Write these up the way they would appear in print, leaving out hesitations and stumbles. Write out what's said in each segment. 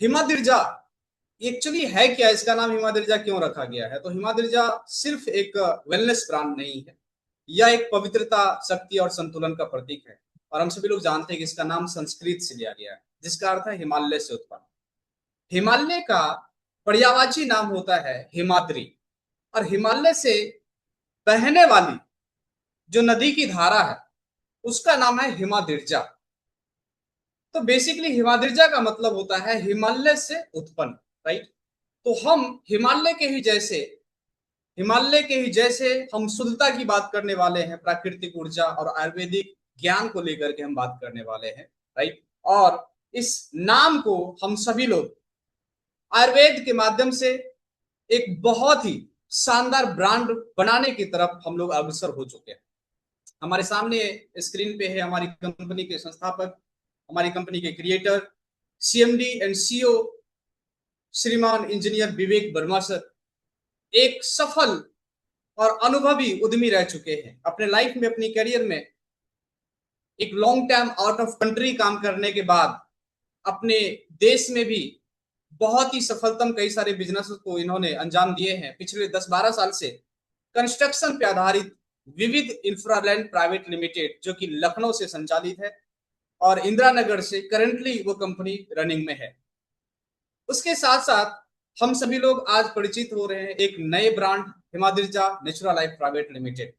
हिमाद्रिजा actually है क्या, इसका नाम हिमाद्रिजा क्यों रखा गया है? तो हिमाद्रिजा सिर्फ एक वेलनेस ब्रांड नहीं है, यह एक पवित्रता, शक्ति और संतुलन का प्रतीक है। और हम सभी लोग जानते हैं कि इसका नाम संस्कृत से लिया गया है, जिसका अर्थ है हिमालय से उत्पन्न। हिमालय का पर्यायवाची नाम होता है हिमाद्री, और हिमालय से बहने वाली जो नदी की धारा है उसका नाम है हिमाद्रिजा। तो बेसिकली हिमाद्रिजा का मतलब होता है हिमालय से उत्पन्न, राइट। तो हम हिमालय के ही जैसे हम शुद्धता की बात करने वाले हैं, प्राकृतिक ऊर्जा और आयुर्वेदिक ज्ञान को लेकर के हम बात करने वाले हैं, राइट। और इस नाम को हम सभी लोग आयुर्वेद के माध्यम से एक बहुत ही शानदार ब्रांड बनाने की तरफ हम लोग अग्रसर हो चुके हैं। हमारे सामने स्क्रीन पे है हमारी कंपनी के संस्थापक, हमारी कंपनी के क्रिएटर, सीएमडी एंड सीईओ श्रीमान इंजीनियर विवेक वर्मा सर। एक सफल और अनुभवी उद्यमी रह चुके हैं। अपने लाइफ में, अपनी करियर में एक long time out of country काम करने के बाद अपने देश में भी बहुत ही सफलतम कई सारे बिजनेस को इन्होंने अंजाम दिए हैं। पिछले 10-12 साल से कंस्ट्रक्शन पे आधारित विविध इंफ्रालैंड प्राइवेट लिमिटेड, जो कि लखनऊ से संचालित है और इंदिरा नगर से करंटली वो कंपनी रनिंग में है। उसके साथ साथ हम सभी लोग आज परिचित हो रहे हैं एक नए brand Himadrija Natura Life Private Limited.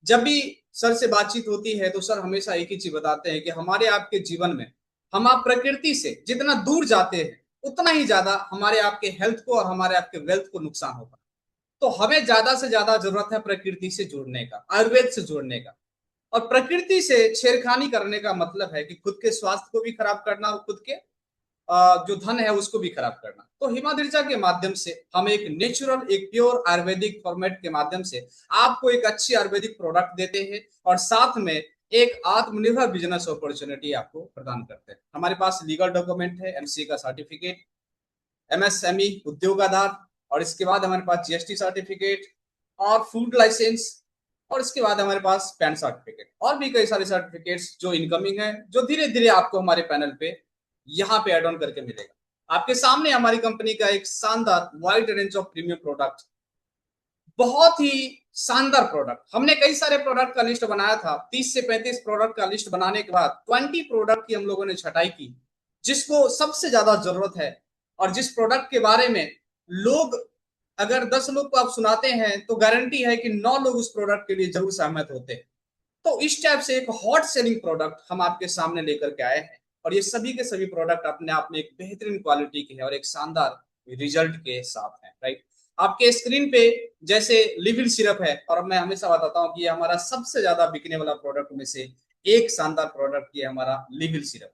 जब भी सर से बातचीत होती है तो सर हमेशा एक ही चीज बताते हैं कि हमारे आपके जीवन में हम आप प्रकृति से जितना दूर जाते हैं उतना ही ज्यादा हमारे आपके हेल्थ को और हमारे आपके वेल्थ को नुकसान होगा। तो हमें ज्यादा से ज्यादा जरूरत है प्रकृति से जुड़ने का, आयुर्वेद से जुड़ने का। और प्रकृति से छेड़खानी करने का मतलब है कि खुद के स्वास्थ्य को भी खराब करना और खुद के जो धन है उसको भी खराब करना। तो हिमाद्रिजा के माध्यम से हम एक नेचुरल, एक प्योर आयुर्वेदिक फॉर्मेट के माध्यम से आपको एक अच्छी आयुर्वेदिक प्रोडक्ट देते हैं और साथ में एक आत्मनिर्भर बिजनेस अपॉर्चुनिटी आपको प्रदान करते हैं। हमारे पास लीगल डॉक्यूमेंट है, एमसीए का सर्टिफिकेट, एमएसएमई उद्योग आधार, और इसके बाद हमारे पास जीएसटी सर्टिफिकेट और फूड लाइसेंस, और इसके बाद हमारे पास पैन सर्टिफिकेट और भी कई सारे सर्टिफिकेट्स जो इनकमिंग है, जो धीरे धीरे आपको हमारे पैनल पे यहाँ पे एड ऑन करके मिलेगा। आपके सामने हमारी कंपनी का एक शानदार wide range of premium product, बहुत ही शानदार प्रोडक्ट। हमने कई सारे प्रोडक्ट का लिस्ट बनाया था, 30 से 35 प्रोडक्ट का लिस्ट बनाने के बाद 20 प्रोडक्ट की हम लोगों ने छटाई की, जिसको सबसे ज्यादा जरूरत है और जिस प्रोडक्ट के बारे में लोग, अगर 10 लोग को आप सुनाते हैं तो गारंटी है कि 9 लोग उस प्रोडक्ट के लिए जरूर सहमत होते हैं। तो इस टाइप से एक हॉट सेलिंग प्रोडक्ट हम आपके सामने लेकर के आए हैं और ये सभी के सभी प्रोडक्ट अपने आप में एक बेहतरीन क्वालिटी के हैं और एक शानदार रिजल्ट के साथ हैं, राइट। आपके स्क्रीन पे जैसे लिविल सिरप है, और मैं हमेशा बताता हूँ कि ये हमारा सबसे ज्यादा बिकने वाला प्रोडक्ट में से एक शानदार प्रोडक्ट ये हमारा लिविल सिरप।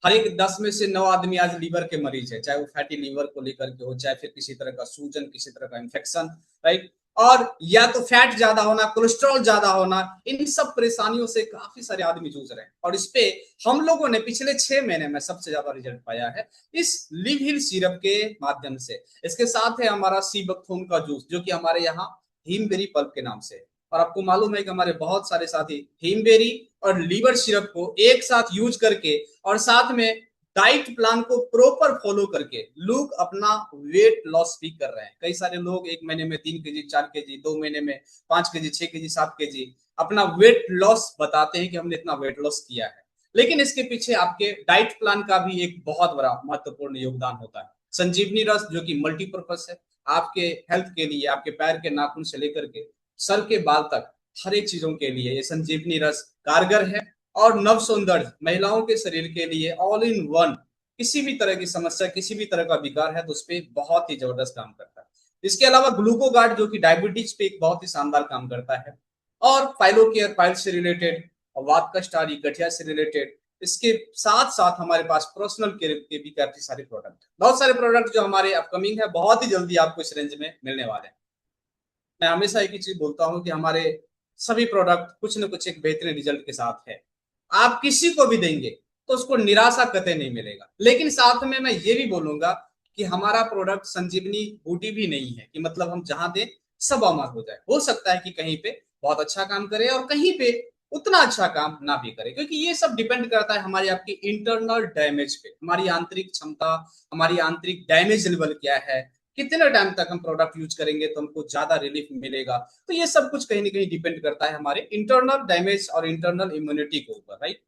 हर एक 10 में से 9 आदमी आज लीवर के मरीज है, चाहे वो फैटी लीवर को लेकर के हो, चाहे फिर किसी तरह का सूजन, किसी तरह का इंफेक्शन, राइट। और या तो फैट ज्यादा होना, कोलेस्ट्रॉल ज्यादा होना, इन सब परेशानियों से काफी सारे आदमी जूझ रहे हैं और इस पे हम लोगों ने पिछले 6 महीने में सबसे ज्यादा रिजल्ट पाया है इस लिव हिल सिरप के माध्यम से। इसके साथ है हमारा सी बकथून का जूस, जो कि हमारे यहाँ हीमबेरी पल्प के नाम से। और आपको मालूम है कि हमारे बहुत सारे साथी हीमबेरी और लीवर सिरप को एक साथ यूज करके और साथ में डाइट प्लान को प्रॉपर फॉलो करके लोग अपना वेट लॉस भी कर रहे हैं। कई सारे लोग 1 महीने में 3 केजी, 4 केजी, 2 महीने में 5 केजी, 6 केजी, 7 केजी अपना वेट लॉस बताते हैं कि हमने इतना वेट लॉस किया है। लेकिन इसके पीछे आपके डाइट प्लान का भी एक बहुत बड़ा महत्वपूर्ण योगदान होता है। संजीवनी रस, जो कि मल्टीपर्पज है, आपके हेल्थ के लिए, आपके पैर के नाखून से लेकर के सर के बाल तक हर एक चीजों के लिए ये संजीवनी रस कारगर है। और नव सौंदर्य, महिलाओं के शरीर के लिए ऑल इन वन, किसी भी तरह की समस्या, किसी भी तरह का विकार है तो उस पर बहुत ही जबरदस्त काम करता है। इसके अलावा ग्लूकोगार्ड, जो कि डायबिटीज पे एक बहुत ही शानदार काम करता है। और पाइलोकेयर, पाइल से रिलेटेड, वात कष्टारी, गठिया से रिलेटेड। इसके साथ साथ हमारे पास पर्सनल केयर के भी काफी सारे प्रोडक्ट, बहुत सारे प्रोडक्ट जो हमारे अपकमिंग है, बहुत ही जल्दी आपको इस रेंज में मिलने वाले हैं। मैं हमेशा एक ही चीज बोलता हूँ कि हमारे सभी प्रोडक्ट कुछ न कुछ एक बेहतरीन रिजल्ट के साथ है। आप किसी को भी देंगे तो उसको निराशा कतई नहीं मिलेगा। लेकिन साथ में मैं ये भी बोलूंगा कि हमारा प्रोडक्ट संजीवनी बूटी भी नहीं है कि मतलब हम जहां दें सब अमर हो जाए। हो सकता है कि कहीं पे बहुत अच्छा काम करे और कहीं पे उतना अच्छा काम ना भी करे, क्योंकि ये सब डिपेंड करता है हमारी आपकी इंटरनल डैमेज पे, हमारी आंतरिक क्षमता, हमारी आंतरिक डैमेज लेवल क्या है, कितने टाइम तक हम प्रोडक्ट यूज करेंगे तो हमको ज्यादा रिलीफ मिलेगा। तो ये सब कुछ कहीं ना कहीं डिपेंड करता है हमारे इंटरनल डैमेज और इंटरनल इम्यूनिटी के ऊपर, राइट।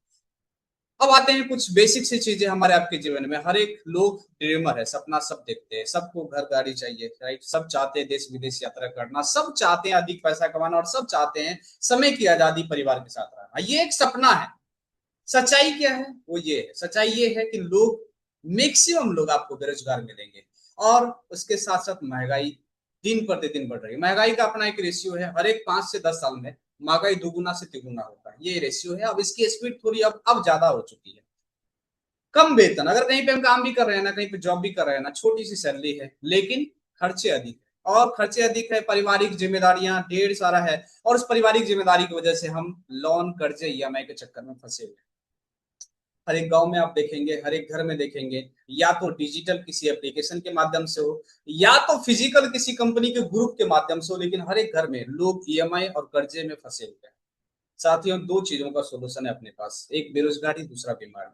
अब आते हैं कुछ बेसिक सी चीजें हमारे आपके जीवन में। हर एक लोग ड्रीमर है, सपना सब देखते हैं, सबको घर गाड़ी चाहिए, राइट। सब चाहते हैं देश विदेश यात्रा करना, सब चाहते हैं अधिक पैसा कमाना, और सब चाहते हैं समय की आजादी परिवार के साथ रहना। ये एक सपना है। सच्चाई क्या है? वो ये है, सच्चाई ये है कि लोग, मैक्सिमम लोग आपको बेरोजगार मिलेंगे, और उसके साथ साथ महंगाई दिन प्रतिदिन बढ़ रही है। महंगाई का अपना एक रेशियो है, हर एक 5 से 10 साल में महंगाई दुगुना से तिगुना होता है, ये रेशियो है। अब इसकी स्पीड थोड़ी अब ज्यादा हो चुकी है। कम वेतन, अगर कहीं पे हम काम भी कर रहे हैं ना, कहीं पे जॉब भी कर रहे हैं ना, छोटी सी सैलरी है, लेकिन खर्चे अधिक है, और खर्चे अधिक है, पारिवारिक जिम्मेदारियां ढेर सारा है, और उस पारिवारिक जिम्मेदारी की वजह से हम लोन, कर्जे, ईएमआई के चक्कर में फंसे हुए हैं। हर एक गांव में आप देखेंगे, हर एक घर में देखेंगे, या तो डिजिटल किसी एप्लीकेशन के माध्यम से हो, या तो फिजिकल किसी कंपनी के ग्रुप के माध्यम से हो, लेकिन हर एक घर में लोग ईएमआई और कर्जे में फंसे हुए हैं। साथियों, दो चीजों का सोल्यूशन है अपने पास, एक बेरोजगारी, दूसरा बीमारी।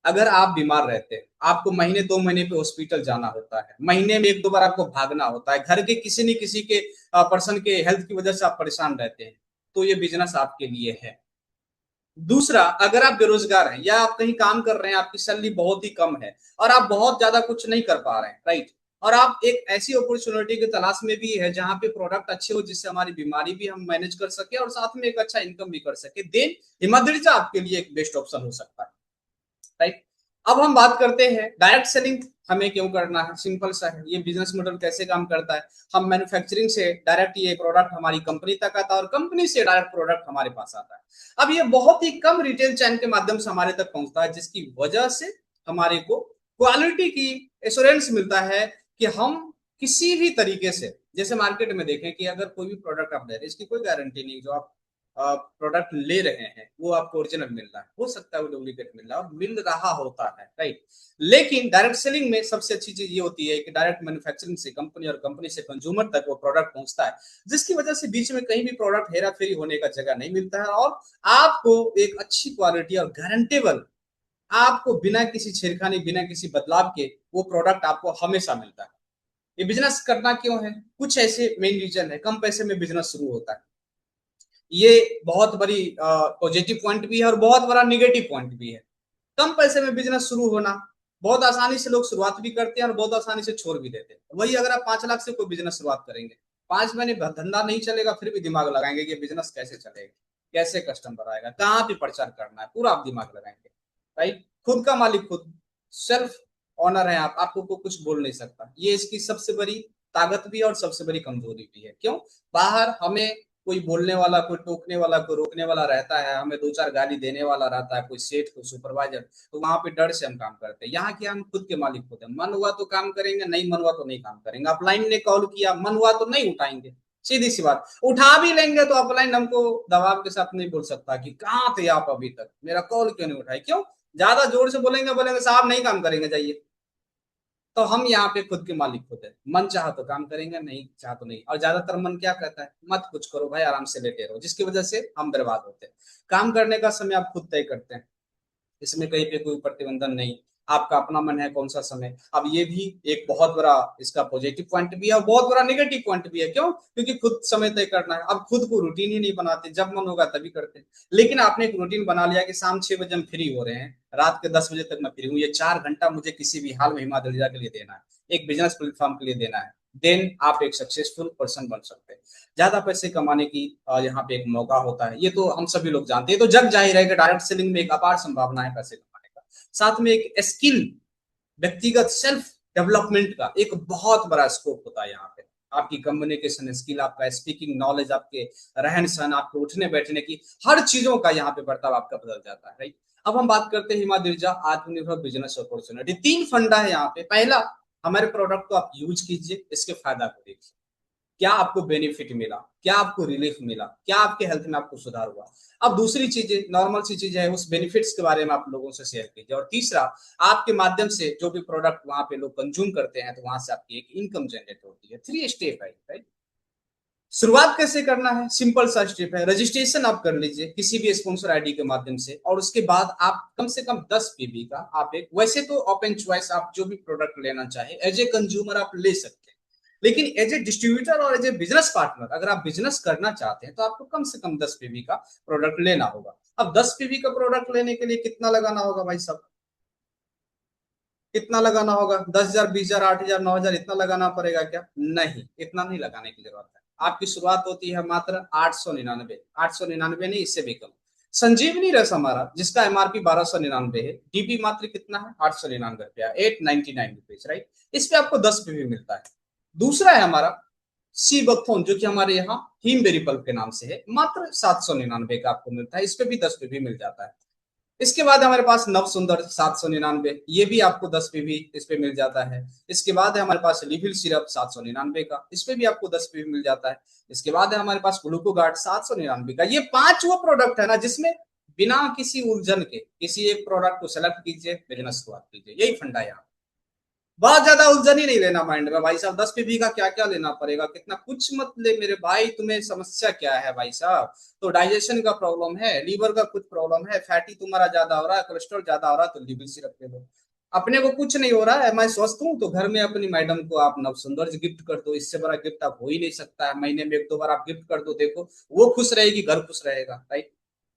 अगर आप बीमार रहते हैं, आपको महीने 2 महीने पे हॉस्पिटल जाना होता है, महीने में 1 2 बार आपको भागना होता है, घर के किसी न किसी के पर्सन के हेल्थ की वजह से आप परेशान रहते हैं, तो ये बिजनेस आपके लिए है। दूसरा, अगर आप बेरोजगार हैं या आप कहीं काम कर रहे हैं, आपकी सैलरी बहुत ही कम है, और आप बहुत ज्यादा कुछ नहीं कर पा रहे हैं, राइट, और आप एक ऐसी अपॉर्चुनिटी की तलाश में भी है जहां पे प्रोडक्ट अच्छे हो, जिससे हमारी बीमारी भी हम मैनेज कर सके और साथ में एक अच्छा इनकम भी कर सके, देन हिमाद्रिजा आपके लिए एक बेस्ट ऑप्शन हो सकता है, राइट। अब हम बात करते हैं डायरेक्ट सेलिंग हमें क्यों करना है। सिंपल सा है, ये बिजनेस मॉडल कैसे काम करता है। हम मैन्युफैक्चरिंग से डायरेक्ट ये प्रोडक्ट हमारी कंपनी तक आता है, और कंपनी से डायरेक्ट प्रोडक्ट हमारे पास आता है। अब ये बहुत ही कम रिटेल चैन के माध्यम से हमारे तक पहुंचता है, जिसकी वजह से हमारे को क्वालिटी की एश्योरेंस मिलता है कि हम किसी भी तरीके से, जैसे मार्केट में देखें कि अगर कोई भी प्रोडक्ट आप ले रहे हैं, इसकी कोई गारंटी नहीं, जो आप प्रोडक्ट ले रहे हैं वो आपको ओरिजिनल मिल रहा है, हो सकता है वो डुप्लीकेट मिल रहा है, और मिल रहा होता है, राइट। लेकिन डायरेक्ट सेलिंग में सबसे अच्छी चीज ये होती है कि डायरेक्ट मैन्युफैक्चरिंग से कंपनी, और कंपनी से कंज्यूमर तक वो प्रोडक्ट पहुंचता है, जिसकी वजह से बीच में कहीं भी प्रोडक्ट हेरा फेरी होने का जगह नहीं मिलता है, और आपको एक अच्छी क्वालिटी और गारंटेबल, आपको बिना किसी छेड़खानी, बिना किसी बदलाव के वो प्रोडक्ट आपको हमेशा मिलता है। ये बिजनेस करना क्यों है? कुछ ऐसे मेन रीजन है। कम पैसे में बिजनेस शुरू होता है, ये बहुत बड़ी पॉजिटिव पॉइंट भी है और बहुत बड़ा निगेटिव पॉइंट भी है। कम पैसे में बिजनेस शुरू होना, बहुत आसानी से लोग शुरुआत भी करते हैं और बहुत आसानी से छोड़ भी देते हैं। वही अगर आप 5 लाख से कोई बिजनेस शुरुआत करेंगे, 5 महीने धंधा नहीं चलेगा, फिर भी दिमाग लगाएंगे कि बिजनेस कैसे चलेगा, कैसे कस्टमर आएगा, कहाँ पे प्रचार करना है, पूरा आप दिमाग लगाएंगे, राइट। खुद का मालिक खुद, सेल्फ ऑनर है आप, आपको को कुछ बोल नहीं सकता। ये इसकी सबसे बड़ी ताकत भी है और सबसे बड़ी कमजोरी भी है। क्यों? बाहर हमें कोई बोलने वाला, कोई टोकने वाला, कोई रोकने वाला रहता है, हमें 2 4 गाली देने वाला रहता है, कोई सेठ, कोई सुपरवाइजर, तो वहां पे डर से हम काम करते हैं। यहाँ क्या, हम खुद के मालिक होते हैं, मन हुआ तो काम करेंगे, नहीं मन हुआ तो नहीं काम करेंगे। अपलाइन ने कॉल किया, मन हुआ तो नहीं उठाएंगे, सीधी सी बात। उठा भी लेंगे तो अपलाइन हमको दबाव के साथ नहीं बोल सकता कि कहाँ थे आप अभी तक, मेरा कॉल क्यों नहीं उठाए। क्यों? ज्यादा जोर से बोलेंगे, बोलेंगे साहब नहीं काम करेंगे, जाइए। तो हम यहाँ पे खुद के मालिक होते हैं, मन चाह तो काम करेंगे, नहीं चाह तो नहीं। और ज्यादातर मन क्या कहता है, मत कुछ करो भाई, आराम से लेटे रहो, जिसकी वजह से हम बर्बाद होते हैं। काम करने का समय आप खुद तय करते हैं, इसमें कहीं पे कोई प्रतिबंधन नहीं, आपका अपना मन है कौन सा समय। अब ये भी एक बहुत बड़ा इसका पॉजिटिव पॉइंट भी है और बहुत बड़ा नेगेटिव पॉइंट भी है। क्यों? क्योंकि खुद समय तय करना है। अब खुद को रूटीन ही नहीं बनाते, जब मन होगा तभी करते हैं। लेकिन आपने एक रूटीन बना लिया कि शाम 6 बजे हम फ्री हो रहे हैं, रात के 10 बजे तक मैं फ्री हूँ, ये 4 घंटा मुझे किसी भी हाल में हिमाद्रिजा के लिए देना है, एक बिजनेस प्लेटफॉर्म के लिए देना है, देन आप एक सक्सेसफुल पर्सन बन सकते हैं। ज्यादा पैसे कमाने की यहाँ पे एक मौका होता है, ये तो हम सभी लोग जानते हैं। तो जग जाहिर है कि डायरेक्ट सेलिंग में एक अपार संभावना है पैसे कमाने का। साथ में एक स्किल, व्यक्तिगत सेल्फ डेवलपमेंट का एक बहुत बड़ा स्कोप होता है यहाँ पे। आपकी कम्युनिकेशन स्किल, आपका स्पीकिंग नॉलेज, आपके रहन सहन, आपके उठने बैठने की हर चीजों का यहाँ पे बर्ताव आपका बदल जाता है, राइट। अब हम बात करते हैं हिमाद्रिजा आत्मनिर्भर बिजनेस अपॉर्चुनिटी। 3 फंडा है यहाँ पे। पहला, हमारे प्रोडक्ट को आप यूज कीजिए, इसके फायदा को देखिए, क्या आपको बेनिफिट मिला, क्या आपको रिलीफ मिला, क्या आपके हेल्थ में आपको सुधार हुआ। अब दूसरी चीजें, नॉर्मल सी चीजें है, उस बेनिफिट्स के बारे में आप लोगों से शेयर कीजिए। और तीसरा, आपके माध्यम से जो भी प्रोडक्ट वहां पे लोग कंज्यूम करते हैं, तो वहां से आपकी एक इनकम जनरेट होती है। 3 स्टेप है, राइट। शुरुआत कैसे करना है, सिंपल सा स्टेप है। रजिस्ट्रेशन आप कर लीजिए किसी भी स्पॉन्सर आईडी के माध्यम से, और उसके बाद आप कम से कम 10 पीबी का आप एक, वैसे तो ओपन चॉइस आप जो भी प्रोडक्ट लेना चाहे एज ए कंज्यूमर आप ले सकते हैं, लेकिन एज ए डिस्ट्रीब्यूटर और एज ए बिजनेस पार्टनर अगर आप बिजनेस करना चाहते हैं तो आपको कम से कम 10 पीबी का प्रोडक्ट लेना होगा। अब 10 पीबी का प्रोडक्ट लेने के लिए कितना लगाना होगा भाई साहब, कितना लगाना होगा? 10,000, 20,000, 8,000, 9,000 इतना लगाना पड़ेगा क्या? नहीं, इतना नहीं लगाने की जरूरत है। आपकी शुरुआत होती है मात्र 899, 899 नहीं, इससे भी कम। संजीवनी रस हमारा जिसका एमआरपी 1299 है, डीपी मात्र कितना है? 899 रुपया, 899 रुपीज, राइट। इस पे आपको 10 पीवी मिलता है। दूसरा है हमारा सी बकथोन, जो कि हमारे यहाँ हीमबेरी पल्प के नाम से है, मात्र 799 का आपको मिलता है। इस पे भी 10 पीवी मिल जाता है। इसके बाद हमारे पास नव सुंदर 799, ये भी आपको 10 पीवी इस पे मिल जाता है। इसके बाद है हमारे पास लिविल सिरप 799 का, इस पे भी आपको 10 पीवी मिल जाता है। इसके बाद है हमारे पास ग्लूकोगार्ड 799 का। ये 5 वो प्रोडक्ट है ना जिसमें बिना किसी उलझन के किसी एक प्रोडक्ट को सेलेक्ट कीजिए, बिजनेस शुरुआत कीजिए, यही फंडा है यहाँ। बहुत ज्यादा उलझन ही नहीं लेना माइंड में भाई साहब। 10 पीबी का क्या क्या लेना पड़ेगा, कितना कुछ मत ले मेरे भाई। तुम्हें समस्या क्या है भाई साहब? तो डाइजेशन का प्रॉब्लम है, लीवर का कुछ प्रॉब्लम है, फैटी तुम्हारा ज्यादा हो रहा है, कोलेस्ट्रॉल ज्यादा हो रहा है, तो लिविल सिरप ले लो। अपने को कुछ नहीं हो रहा है, मैं स्वस्थ हूँ, तो घर में अपनी मैडम को आप नव सुंदर गिफ्ट कर दो। इससे बड़ा गिफ्ट आप हो ही नहीं सकता है। महीने में 1-2 बार आप गिफ्ट कर दो, देखो वो खुश रहेगी, घर खुश रहेगा, राइट।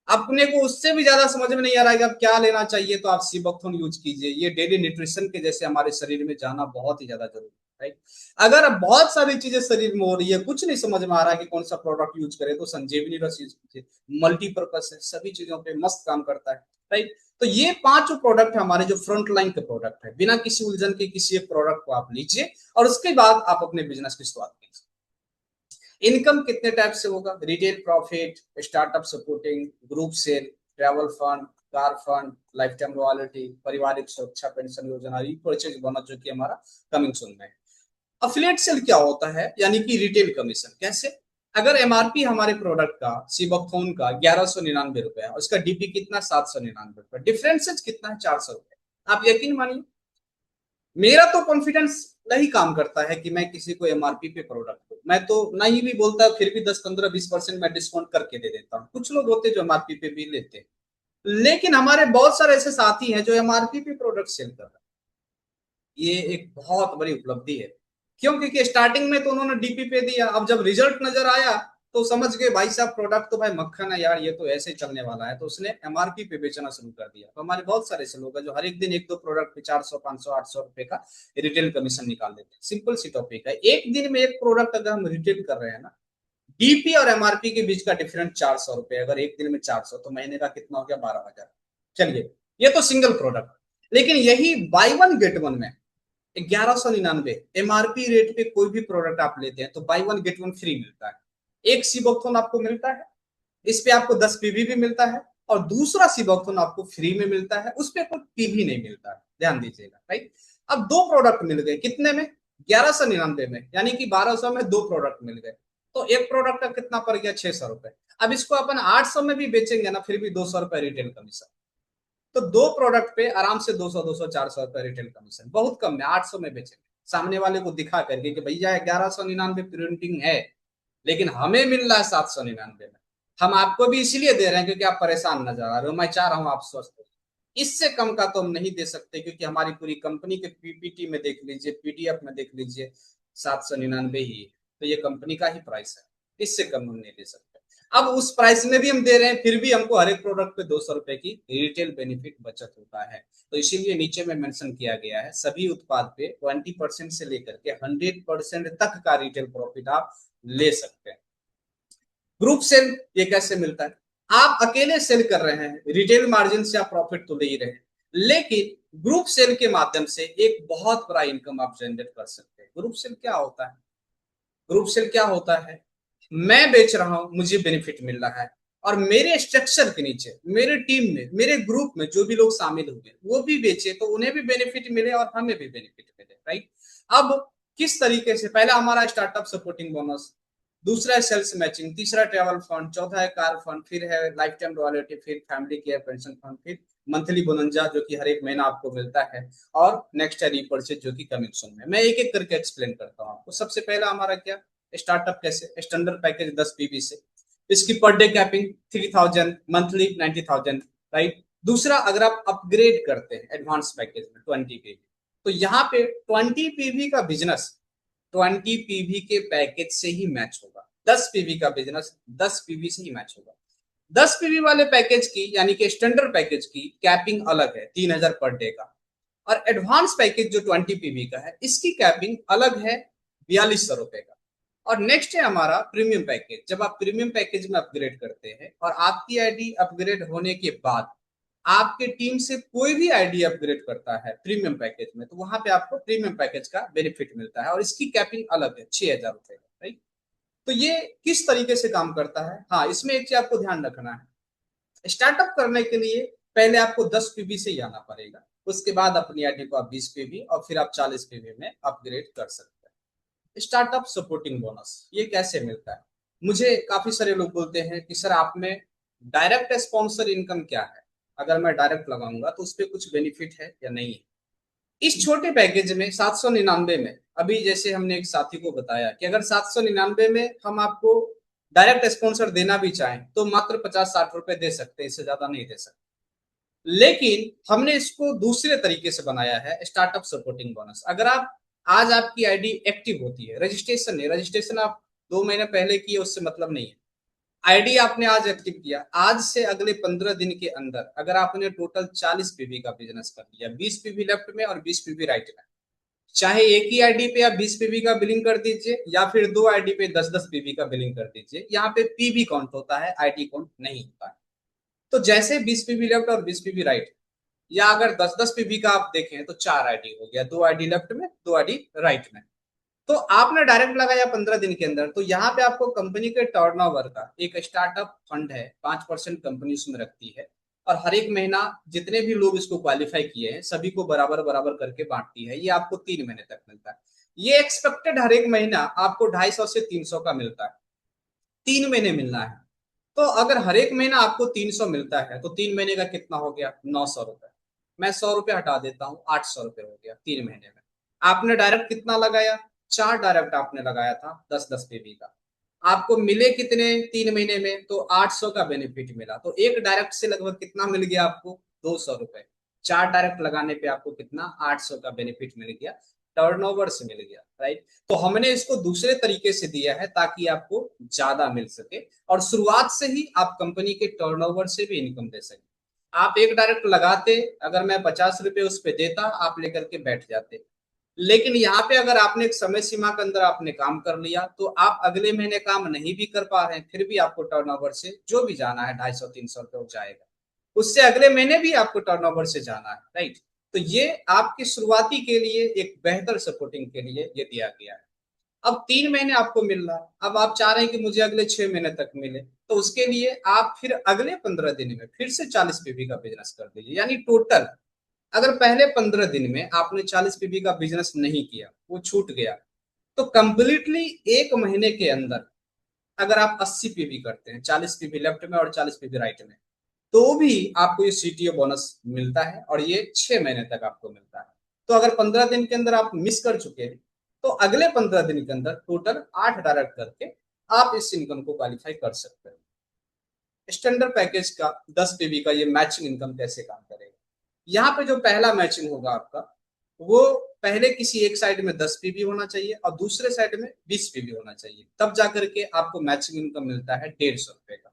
अपने को उससे भी ज्यादा समझ में नहीं आ रहा है कि आप क्या लेना चाहिए, तो आप सीबकथोन यूज कीजिए। ये डेली न्यूट्रिशन के जैसे हमारे शरीर में जाना बहुत ही ज्यादा जरूरी है, राइट। अगर बहुत सारी चीजें शरीर में हो रही है, कुछ नहीं समझ में आ रहा है कि कौन सा प्रोडक्ट यूज करें, तो संजीवनी रस यूज कीजिए। मल्टीपर्पज है, सभी चीजों पे मस्त काम करता है, राइट। तो ये 5 प्रोडक्ट हमारे जो फ्रंट लाइन के प्रोडक्ट है, बिना किसी उलझन के किसी एक प्रोडक्ट को आप लीजिए और उसके बाद आप अपने बिजनेस की शुरुआत कीजिए। इनकम कितने टाइप से होगा? Retail profit, startup supporting, group sale, travel fund, car fund, life time royalty, पारिवारिक सुरक्षा पेंशन योजना, रीपरचेज बोनस जो कि हमारा कमिंग सून में। अफिलिएट सेल क्या होता है? यानी कि रिटेल कमीशन। कैसे? अगर एमआरपी हमारे प्रोडक्ट का सीबकथोन का 1199 रुपए है, उसका डीपी कितना? 799 रुपए। डिफरेंसेज कितना है? 400 रुपए। आप यकीन मानिए मेरा तो कॉन्फिडेंस नहीं काम करता है कि मैं किसी को एमआरपी पे प्रोडक्ट दूं। मैं तो नहीं भी बोलता, फिर भी 10, 15, 20% मैं डिस्काउंट करके दे देता हूँ। कुछ लोग होते जो एमआरपी पे भी लेते हैं, लेकिन हमारे बहुत सारे ऐसे साथी हैं जो एमआरपी पे प्रोडक्ट सेल कर रहे हैं। ये एक बहुत बड़ी उपलब्धि है। क्यों? क्योंकि स्टार्टिंग में तो उन्होंने डीपी पे दिया, अब जब रिजल्ट नजर आया तो समझ गए भाई साहब प्रोडक्ट तो भाई मक्खन है यार, ये तो ऐसे ही चलने वाला है, तो उसने एमआरपी पे बेचना शुरू कर दिया। तो हमारे बहुत सारे ऐसे लोग हैं जो हर एक दिन 1-2 प्रोडक्ट पे 400, 500, 800 रुपए का रिटेल कमीशन निकाल देते हैं। सिंपल सी टॉपिक है, एक दिन में एक प्रोडक्ट अगर हम रिटेल कर रहे हैं ना, डीपी और एमआरपी के बीच का डिफरेंस 400 रुपए, अगर एक दिन में 400 तो महीने का कितना हो गया? 12,000। चलिए, ये तो सिंगल प्रोडक्ट। लेकिन यही बाई वन गेट वन में 1199 एमआरपी रेट पे कोई भी प्रोडक्ट आप लेते हैं तो by one get one free मिलता है। एक सीबोक्थोन आपको मिलता है, इस पे आपको 10 पीवी भी मिलता है, और दूसरा सीबोक्थोन आपको फ्री में मिलता है, उस पे कोई पीवी नहीं मिलता है, ध्यान दीजिएगा, राइट। अब 2 प्रोडक्ट मिल गए, कितने में? 1199 में, यानी कि 1200 में 2 प्रोडक्ट मिल गए। तो एक प्रोडक्ट का कितना पड़ गया? 600 रुपए। अब इसको अपन 800 में भी बेचेंगे ना, फिर भी 200 रुपए रिटेल कमीशन। तो 2 प्रोडक्ट पे आराम से 200, 200, 400 रुपए रिटेल कमीशन, बहुत कम है। 800 में बेचेंगे सामने वाले को दिखा करके कि भैया 1199 प्रिंटिंग है, लेकिन हमें मिल रहा है 799 में। हम आपको भी इसीलिए दे रहे हैं क्योंकि आप परेशान नजर आ रहे हो, मैं चाह रहा हूं आप स्वस्थ हो। इससे कम का तो हम नहीं दे सकते, क्योंकि हमारी पूरी कंपनी के पीपीटी में देख लीजिए, पीडीएफ में देख लीजिए, 799 ही है। तो ये कंपनी का ही प्राइस है, इससे कम हम नहीं दे सकते। अब उस प्राइस में भी हम दे रहे हैं, फिर भी हमको हर एक प्रोडक्ट पे 200 रुपए की रिटेल बेनिफिट बचत होता है। तो इसीलिए नीचे में मेंशन किया गया है, सभी उत्पाद पे 20% से लेकर के 100% तक का रिटेल प्रॉफिट आप ले सकते हैं। ग्रुप सेल ये कैसे मिलता है? आप अकेले सेल कर रहे हैं, रिटेल मार्जिन से आप प्रॉफिट तो ले ही रहे हैं, लेकिन ग्रुप सेल के माध्यम से एक बहुत बड़ा इनकम आप जनरेट कर सकते हैं। ग्रुप सेल क्या होता है? ग्रुप सेल क्या होता है? मैं बेच रहा हूं, मुझे बेनिफिट मिल रहा है, और मेरे स्ट्रक्चर के नीचे, मेरे टीम में, मेरे ग्रुप में जो भी लोग शामिल हुए वो भी बेचे, तो उन्हें भी बेनिफिट मिले और हमें भी बेनिफिट मिले, राइट। अब किस तरीके से? पहला हमारा स्टार्टअप सपोर्टिंग बोनस, दूसरा है सेल्स मैचिंग, तीसरा ट्रैवल फंड, चौथा है कार फंड, फिर है लाइफ टाइम रॉयल्टी, फिर फैमिली केयर पेंशन फंड, फिर मंथली बोनंजा जो कि हर एक महीना आपको मिलता है, और नेक्स्ट है रीपरचेज जो कि कमिंग सून में। मैं एक एक करके एक्सप्लेन करता हूँ आपको। सबसे पहला हमारा क्या? स्टार्टअप कैसे, स्टैंडर्ड पैकेज 10 पीवी से, इसकी per day capping 3000, monthly 90,000, right. दूसरा, अगर आप अपग्रेड करते हैं एडवांस पैकेज में 20 पीवी, तो यहाँ पे 20 पीवी का बिजनेस 20 पीवी के पैकेज से ही मैच होगा। 10 पीवी का बिजनेस 10 पीवी से ही मैच होगा। 10 पीवी वाले पैकेज की यानी कि स्टैंडर्ड पैकेज की कैपिंग अलग है 3000 पर डे का, और एडवांस पैकेज जो 20 पीवी का है इसकी कैपिंग अलग है 4200 रुपए का। और नेक्स्ट है हमारा प्रीमियम पैकेज। जब आप प्रीमियम पैकेज में अपग्रेड करते हैं और आपकी आईडी अपग्रेड होने के बाद आपके टीम से कोई भी आईडी अपग्रेड करता है प्रीमियम पैकेज में, तो वहां पे आपको प्रीमियम पैकेज का बेनिफिट मिलता है और इसकी कैपिंग अलग है 6000 रुपए का, राइट। तो ये किस तरीके से काम करता है, हाँ इसमें एक चीज आपको ध्यान रखना है, स्टार्टअप करने के लिए पहले आपको 10 पीवी से ही आना पड़ेगा, उसके बाद अपनी आईडी को आप 20 पीवी और फिर आप 40 पीवी में अपग्रेड कर सकते हैं। स्टार्टअप सपोर्टिंग बोनस ये कैसे मिलता है, मुझे काफी सारे लोग बोलते हैं कि सर आप में डायरेक्ट स्पॉन्सर इनकम क्या है, अगर मैं डायरेक्ट लगाऊंगा तो उस पर कुछ बेनिफिट है या नहीं है। इस छोटे पैकेज में 799 में, अभी जैसे हमने एक साथी को बताया कि अगर 799 में हम आपको डायरेक्ट स्पॉन्सर देना भी चाहें तो मात्र 50-60 रुपए दे सकते हैं, इससे ज्यादा नहीं दे सकते। लेकिन हमने इसको दूसरे तरीके से बनाया है, स्टार्टअप सपोर्टिंग बोनस। अगर आप आज आपकी आईडी एक्टिव होती है, रजिस्ट्रेशन नहीं, रजिस्ट्रेशन आप 2 महीने पहले किए उससे मतलब नहीं है, आईडी आपने आज एक्टिव किया, आज से अगले 15 दिन के अंदर अगर आपने टोटल 40 पीवी का बिजनेस कर लिया, 20 पीवी लेफ्ट में और 20 पीवी राइट में, चाहे एक ही आईडी पे आप 20 पीवी का बिलिंग कर दीजिए या फिर 2 आईडी पे 10-10 पीवी का बिलिंग कर दीजिए, यहाँ पे पीवी काउंट होता है, आईडी काउंट नहीं होता है। तो जैसे 20 पीवी लेफ्ट और 20 पीवी राइट, या अगर 10-10 पीवी का आप देखें तो 4 आईडी हो गया, 2 आईडी लेफ्ट में 2 आईडी राइट में। तो आपने डायरेक्ट लगाया 15 दिन के अंदर, तो यहाँ पे आपको कंपनी के टर्नओवर का एक स्टार्टअप फंड है 5% कंपनी उसमें रखती है, और हर एक महीना जितने भी लोग इसको क्वालिफाई किए हैं सभी को बराबर बराबर करके बांटती है, ये आपको 3 महीने तक मिलता है। ये एक्सपेक्टेड हर एक महीना आपको 250 से 300 का मिलता है, 3 महीने मिलना है। तो अगर हर एक महीना आपको 300 मिलता है तो 3 महीने का कितना हो गया, 900 रुपए। मैं 100 रुपए हटा देता हूँ, 800 रुपए हो गया 3 महीने में। आपने डायरेक्ट कितना लगाया, 4 डायरेक्ट आपने लगाया था 10-10 पीवी का, आपको मिले कितने 3 महीने में, तो 800 का बेनिफिट मिला। तो एक डायरेक्ट से लगभग कितना मिल गया आपको, 200 रुपए। 4 डायरेक्ट लगाने पे आपको कितना, 800 का बेनिफिट मिल गया, टर्नओवर से मिल गया, राइट। तो हमने इसको दूसरे तरीके से दिया है ताकि आपको ज्यादा मिल सके और शुरुआत से ही आप कंपनी के टर्नओवर से भी इनकम दे सके। आप एक डायरेक्ट लगाते, अगर मैं 50 रुपए उस पर देता, आप लेकर के बैठ जाते, लेकिन यहाँ पे अगर आपने एक समय सीमा के अंदर आपने काम कर लिया तो आप अगले महीने काम नहीं भी कर पा रहे हैं फिर भी आपको टर्नओवर से जो भी जाना है 250-300 रुपये हो जाएगा, उससे अगले महीने भी आपको टर्नओवर से जाना है, राइट। तो ये आपकी शुरुआती के लिए एक बेहतर सपोर्टिंग के लिए ये दिया गया है। अब 3 महीने आपको मिल रहा है, अब आप चाह रहे हैं कि मुझे अगले 6 महीने तक मिले, तो उसके लिए आप फिर अगले 15 दिन में फिर से 40 पीवी का बिजनेस कर दीजिए। यानी टोटल अगर पहले 15 दिन में आपने 40 पीवी का बिजनेस नहीं किया, वो छूट गया, तो कंप्लीटली 1 महीने के अंदर अगर आप 80 पीवी करते हैं, 40 पीवी लेफ्ट में और 40 पीवी राइट में, तो भी आपको ये सीटीओ बोनस मिलता है और ये 6 महीने तक आपको मिलता है। तो अगर 15 दिन के अंदर आप मिस कर चुके हैं तो अगले 15 दिन के अंदर टोटल 8 डायरेक्ट करके आप इस इनकम को क्वालिफाई कर सकते हैं। स्टैंडर्ड पैकेज का 10 पीवी का ये मैचिंग इनकम कैसे काम करेगा, यहाँ पे जो पहला मैचिंग होगा आपका, वो पहले किसी एक साइड में 10 पीवी होना चाहिए और दूसरे साइड में 20 पीवी होना चाहिए, तब जाकर के आपको मैचिंग इनकम मिलता है 150 रुपए का।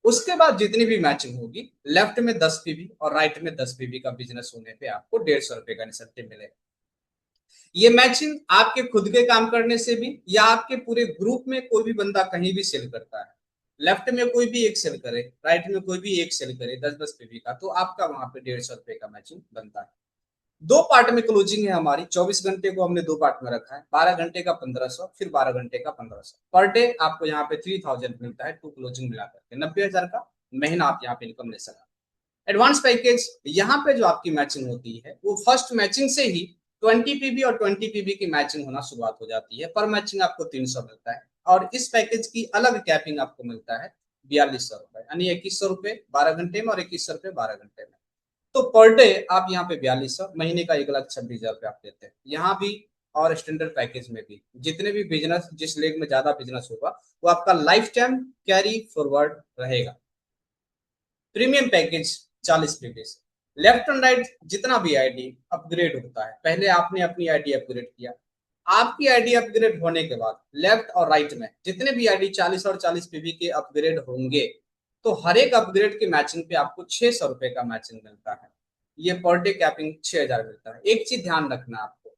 उसके बाद जितनी भी मैचिंग होगी, लेफ्ट में 10 पीवी और राइट में 10 पीवी का बिजनेस होने पे आपको 150 रुपए का इंसेंटिव मिलेगा। ये मैचिंग आपके खुद के काम करने से भी या आपके पूरे ग्रुप में कोई भी बंदा कहीं भी सेल करता है, लेफ्ट में कोई भी एक सेल करे, राइट में कोई भी एक सेल करे 10-10 पीवी का, तो आपका वहां पे 150 रुपए का मैचिंग बनता है। 2 पार्ट में क्लोजिंग है हमारी, 24 घंटे को हमने 2 पार्ट में रखा है, 12 घंटे का 1500, फिर 12 घंटे का 1500 पर डे आपको यहाँ पे 3000 मिलता है, 2 क्लोजिंग मिलाकर के 90,000 का महीना आप यहाँ पे इनकम ले सकते। एडवांस पैकेज यहाँ पे जो आपकी मैचिंग होती है वो फर्स्ट मैचिंग से ही 20 पीवी और 20 पीवी की मैचिंग होना शुरुआत हो जाती है, पर मैचिंग आपको 300 मिलता है और इस पैकेज की अलग कैपिंग आपको मिलता है 4200 रुपए, यानी 2100 रुपए 12 घंटे में और 2100 रुपए 12 घंटे में। तो पर डे आप यहाँ पे 4200, महीने का 1,26,000 रुपए आप देते हैं। यहाँ भी और स्टैंडर्ड पैकेज में भी जितने भी बिजनेस, जिस लेग में ज्यादा बिजनेस होगा वो आपका लाइफ टाइम कैरी फॉरवर्ड रहेगा। प्रीमियम पैकेज 40 पीबी से लेफ्ट एंड राइट जितना भी आईडी अपग्रेड होता है, पहले आपने अपनी आईडी अपग्रेड किया, आपकी आईडी अपग्रेड होने के बाद लेफ्ट और राइट में जितने भी आईडी 40 और 40 पीबी के अपग्रेड होंगे, तो हर एक अपग्रेड के मैचिंग पे आपको 600 रुपए का मैचिंग मिलता है। ये पर डे कैपिंग 6000 मिलता है। एक चीज ध्यान रखना आपको,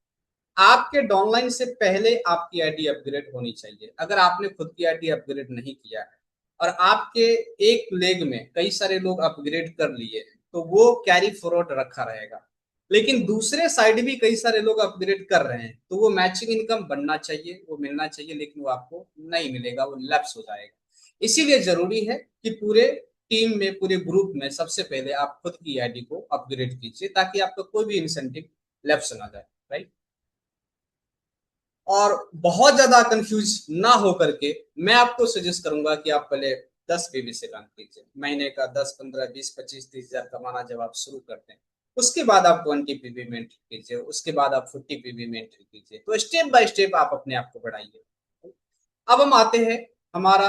आपके डाउनलाइन से पहले आपकी आईडी अपग्रेड होनी चाहिए। अगर आपने खुद की आईडी अपग्रेड नहीं किया है और आपके एक लेग में कई सारे लोग अपग्रेड कर लिए हैं, तो वो कैरी फॉरवर्ड रखा रहेगा। लेकिन दूसरे साइड भी कई सारे लोग अपग्रेड कर रहे हैं, तो वो मैचिंग इनकम बनना चाहिए, वो मिलना चाहिए, लेकिन वो आपको नहीं मिलेगा, वो लैप्स हो जाएगा। इसीलिए जरूरी है कि पूरे टीम में, पूरे ग्रुप में सबसे पहले आप खुद की आईडी को अपग्रेड कीजिए, ताकि आपका कोई भी इंसेंटिव लैप्स ना जाए, राइट। और बहुत ज्यादा कंफ्यूज ना हो करके मैं आपको सजेस्ट करूंगा कि आप पहले 10 पीवी से काम कीजिए। महीने का 10, 15, 20, 25, 30 हजार कमाना जब आप शुरू करते हैं, उसके बाद आप 20 पीवी में एंट्री कीजिए, उसके बाद आप 40 पीवी में एंट्री कीजिए। तो स्टेप बाय स्टेप आप अपने आप को बढ़ाइए। अब हम आते हैं हमारा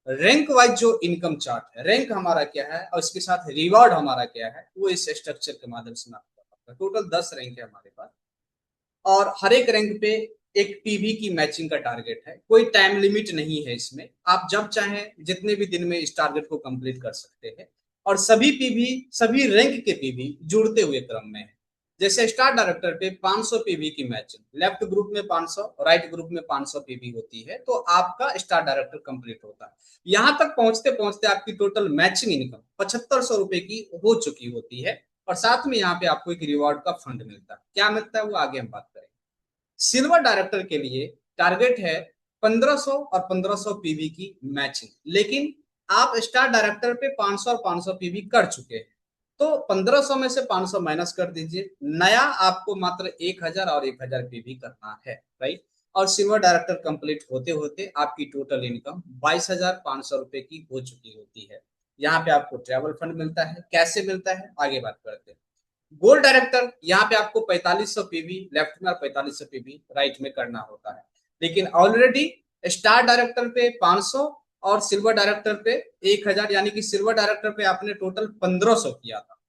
रैंक वाइज जो इनकम चार्ट है, रैंक हमारा क्या है और इसके साथ रिवॉर्ड हमारा क्या है, वो इस स्ट्रक्चर के माध्यम से मैं आपको बताऊंगा। टोटल 10 रैंक है हमारे पास और हर एक रैंक पे एक पीवी की मैचिंग का टारगेट है। कोई टाइम लिमिट नहीं है इसमें, आप जब चाहें जितने भी दिन में इस टारगेट को कंप्लीट कर सकते हैं। और सभी पीवी, सभी रैंक के पीवी जुड़ते हुए क्रम में है। जैसे स्टार डायरेक्टर पे 500 पीवी की मैचिंग, लेफ्ट ग्रुप में 500, राइट ग्रुप में 500 पीवी होती है, तो आपका स्टार डायरेक्टर कंप्लीट होता है। यहां तक पहुंचते पहुंचते आपकी टोटल मैचिंग इनकम 7500 रुपए की हो चुकी होती है। और साथ में यहाँ पे आपको एक रिवॉर्ड का फंड मिलता है। क्या मिलता है वो आगे हम बात करेंगे। सिल्वर डायरेक्टर के लिए टारगेट है 1500 और 1500 पीवी की मैचिंग, लेकिन आप स्टार डायरेक्टर पे 500 और 500 पीवी कर चुके हैं, तो 1500 में से 500 माइनस कर दीजिए, नया आपको मात्र 1000 और 1000 पीवी करना है, राइट। और सिल्वर डायरेक्टर कंप्लीट होते होते आपकी टोटल इनकम 22,500 रुपए की हो चुकी होती है। यहाँ पे आपको ट्रेवल फंड मिलता है। कैसे मिलता है आगे बात करते हैं। गोल्ड डायरेक्टर यहाँ पे आपको 4500 पीवी लेफ्ट में और 4500 पीवी राइट में करना होता है, लेकिन ऑलरेडी स्टार डायरेक्टर पे 500 और सिल्वर डायरेक्टर पे 1000, यानी कि सिल्वर डायरेक्टर पे आपने टोटल 1500 किया था,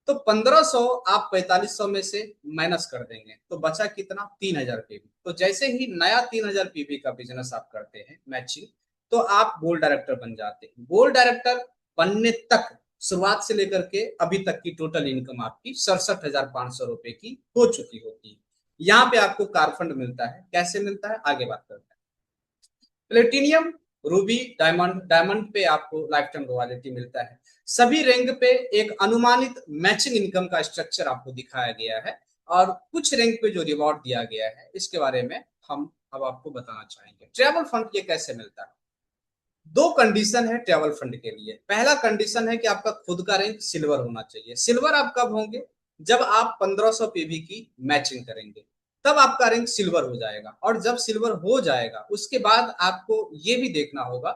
तो 1500 आप 4500 में से माइनस कर देंगे तो बचा कितना, 3000 पीवी। तो जैसे ही नया 3000 पीवी का बिजनेस आप करते हैं मैचिंग, तो आप गोल्ड डायरेक्टर बन जाते हैं। गोल्ड डायरेक्टर बनने तक, शुरुआत से लेकर के अभी तक की टोटल इनकम आपकी 67,500 रुपए की हो चुकी होती है। यहाँ पे आपको कार फंड मिलता है। कैसे मिलता है आगे बात करते हैं। प्लेटिनियम, रूबी, डायमंड, डायमंड पे आपको लाइफ टाइम रॉयल्टी मिलता है। सभी रैंक पे एक अनुमानित मैचिंग इनकम का स्ट्रक्चर आपको दिखाया गया है और कुछ रैंक पे जो रिवॉर्ड दिया गया है इसके बारे में हम अब आपको बताना चाहेंगे। ट्रैवल फंड ये कैसे मिलता है। दो कंडीशन है ट्रैवल फंड के लिए। पहला कंडीशन है कि आपका खुद का रैंक सिल्वर होना चाहिए। सिल्वर आप कब होंगे, जब आप 1500 पीवी की मैचिंग करेंगे, तब आपका रैंक सिल्वर हो जाएगा। और जब सिल्वर हो जाएगा उसके बाद आपको ये भी देखना होगा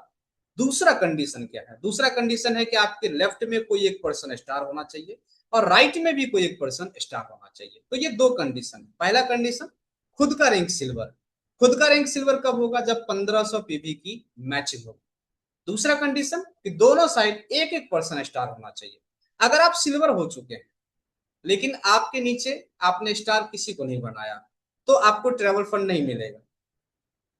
दूसरा कंडीशन क्या है। दूसरा कंडीशन है कि आपके लेफ्ट में कोई एक पर्सन स्टार होना चाहिए और राइट में भी कोई एक पर्सन स्टार होना चाहिए। तो ये दो कंडीशन। पहला कंडीशन खुद का रैंक सिल्वर। खुद का रैंक सिल्वर कब होगा, जब 1500 पीवी की मैचिंग होगी। दूसरा कंडीशन कि दोनों साइड एक एक पर्सन स्टार होना चाहिए। अगर आप सिल्वर हो चुके हैं लेकिन आपके नीचे आपने स्टार किसी को नहीं बनाया, तो आपको ट्रैवल फंड नहीं मिलेगा।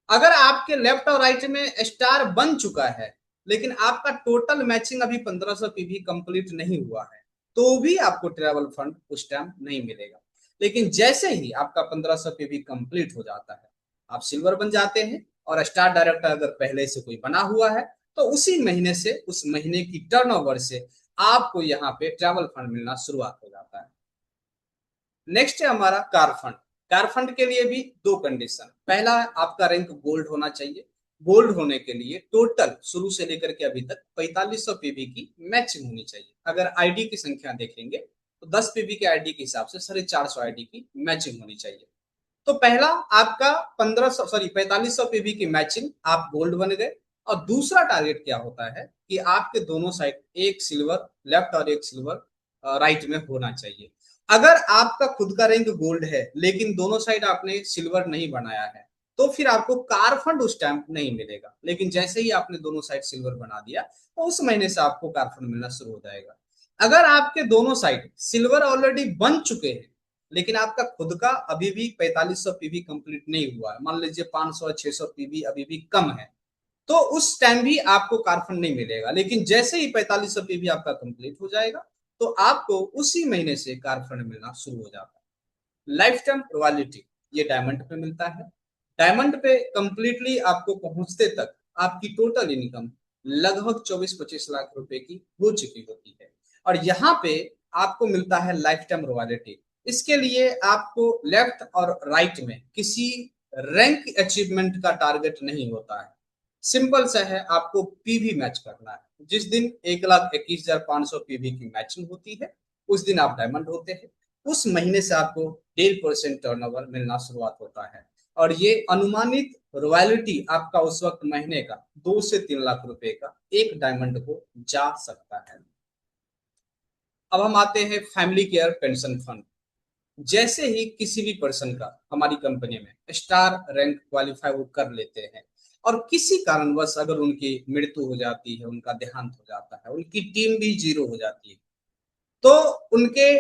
अगर आपके लेफ्ट और राइट में स्टार बन चुका है लेकिन आपका टोटल मैचिंग अभी 1500 पीवी कंप्लीट नहीं हुआ है, तो भी आपको ट्रैवल फंड उस टाइम नहीं मिलेगा। लेकिन जैसे ही आपका 1500 पीवी कंप्लीट हो जाता है, आप सिल्वर बन जाते हैं और स्टार डायरेक्टर अगर पहले से कोई बना हुआ है, तो उसी महीने से, उस महीने की टर्नओवर से आपको यहाँ पे ट्रैवल फंड मिलना शुरुआत हो जाता है। नेक्स्ट है हमारा कार फंड। कार फंड के लिए भी दो कंडीशन। पहला, आपका रैंक गोल्ड होना चाहिए। गोल्ड होने के लिए टोटल शुरू से लेकर के अभी तक 4500 पीवी की मैचिंग होनी चाहिए। अगर आईडी की संख्या देखेंगे तो 10 पीवी के आईडी के हिसाब से 450 आईडी की मैचिंग होनी चाहिए। तो पहला आपका 1500 सॉरी 4500 पीवी की मैचिंग, आप गोल्ड बन गए। और दूसरा टारगेट क्या होता है कि आपके दोनों साइड एक सिल्वर लेफ्ट और एक सिल्वर राइट में होना चाहिए। अगर आपका खुद का रैंक गोल्ड है लेकिन दोनों साइड आपने सिल्वर नहीं बनाया है, तो फिर आपको कार फंड उस टाइम नहीं मिलेगा। लेकिन जैसे ही आपने दोनों साइड सिल्वर बना दिया, तो उस महीने से आपको कार फंड मिलना शुरू हो जाएगा। अगर आपके दोनों साइड सिल्वर ऑलरेडी बन चुके हैं, लेकिन आपका खुद का अभी भी 4500 पीवी कंप्लीट नहीं हुआ है, मान लीजिए 500 600 पीवी अभी भी कम है, तो उस टाइम भी आपको कार फंड नहीं मिलेगा। लेकिन जैसे ही 4500 पीवी आपका कंप्लीट हो जाएगा, तो आपको उसी महीने से कार फंड मिलना शुरू हो जाता है। लाइफ टाइम रॉयल्टी ये डायमंड पे मिलता है। डायमंड पे कंप्लीटली आपको पहुंचते तक आपकी टोटल इनकम लगभग 24-25 लाख रुपए की हो चुकी होती है। और यहाँ पे आपको मिलता है लाइफ टाइम रॉयल्टी। इसके लिए आपको लेफ्ट और राइट में किसी रैंक अचीवमेंट का टारगेट नहीं होता है। सिंपल सा है, आपको पीवी मैच करना है। जिस दिन 1,21,500 पीवी की मैचिंग होती है, उस दिन आप डायमंड होते हैं। उस महीने से आपको 1.5% टर्नओवर मिलना शुरुआत होता है। और ये अनुमानित रॉयल्टी आपका उस वक्त महीने का 2 से 3 लाख रुपए का एक डायमंड को जा सकता है। अब हम आते हैं फैमिली केयर पेंशन फंड। जैसे ही किसी भी पर्सन का हमारी कंपनी में स्टार रैंक क्वालिफाई वो कर लेते हैं, और किसी कारणवश अगर उनकी मृत्यु हो जाती है, उनका देहांत हो जाता है, उनकी टीम भी जीरो हो जाती है, तो उनके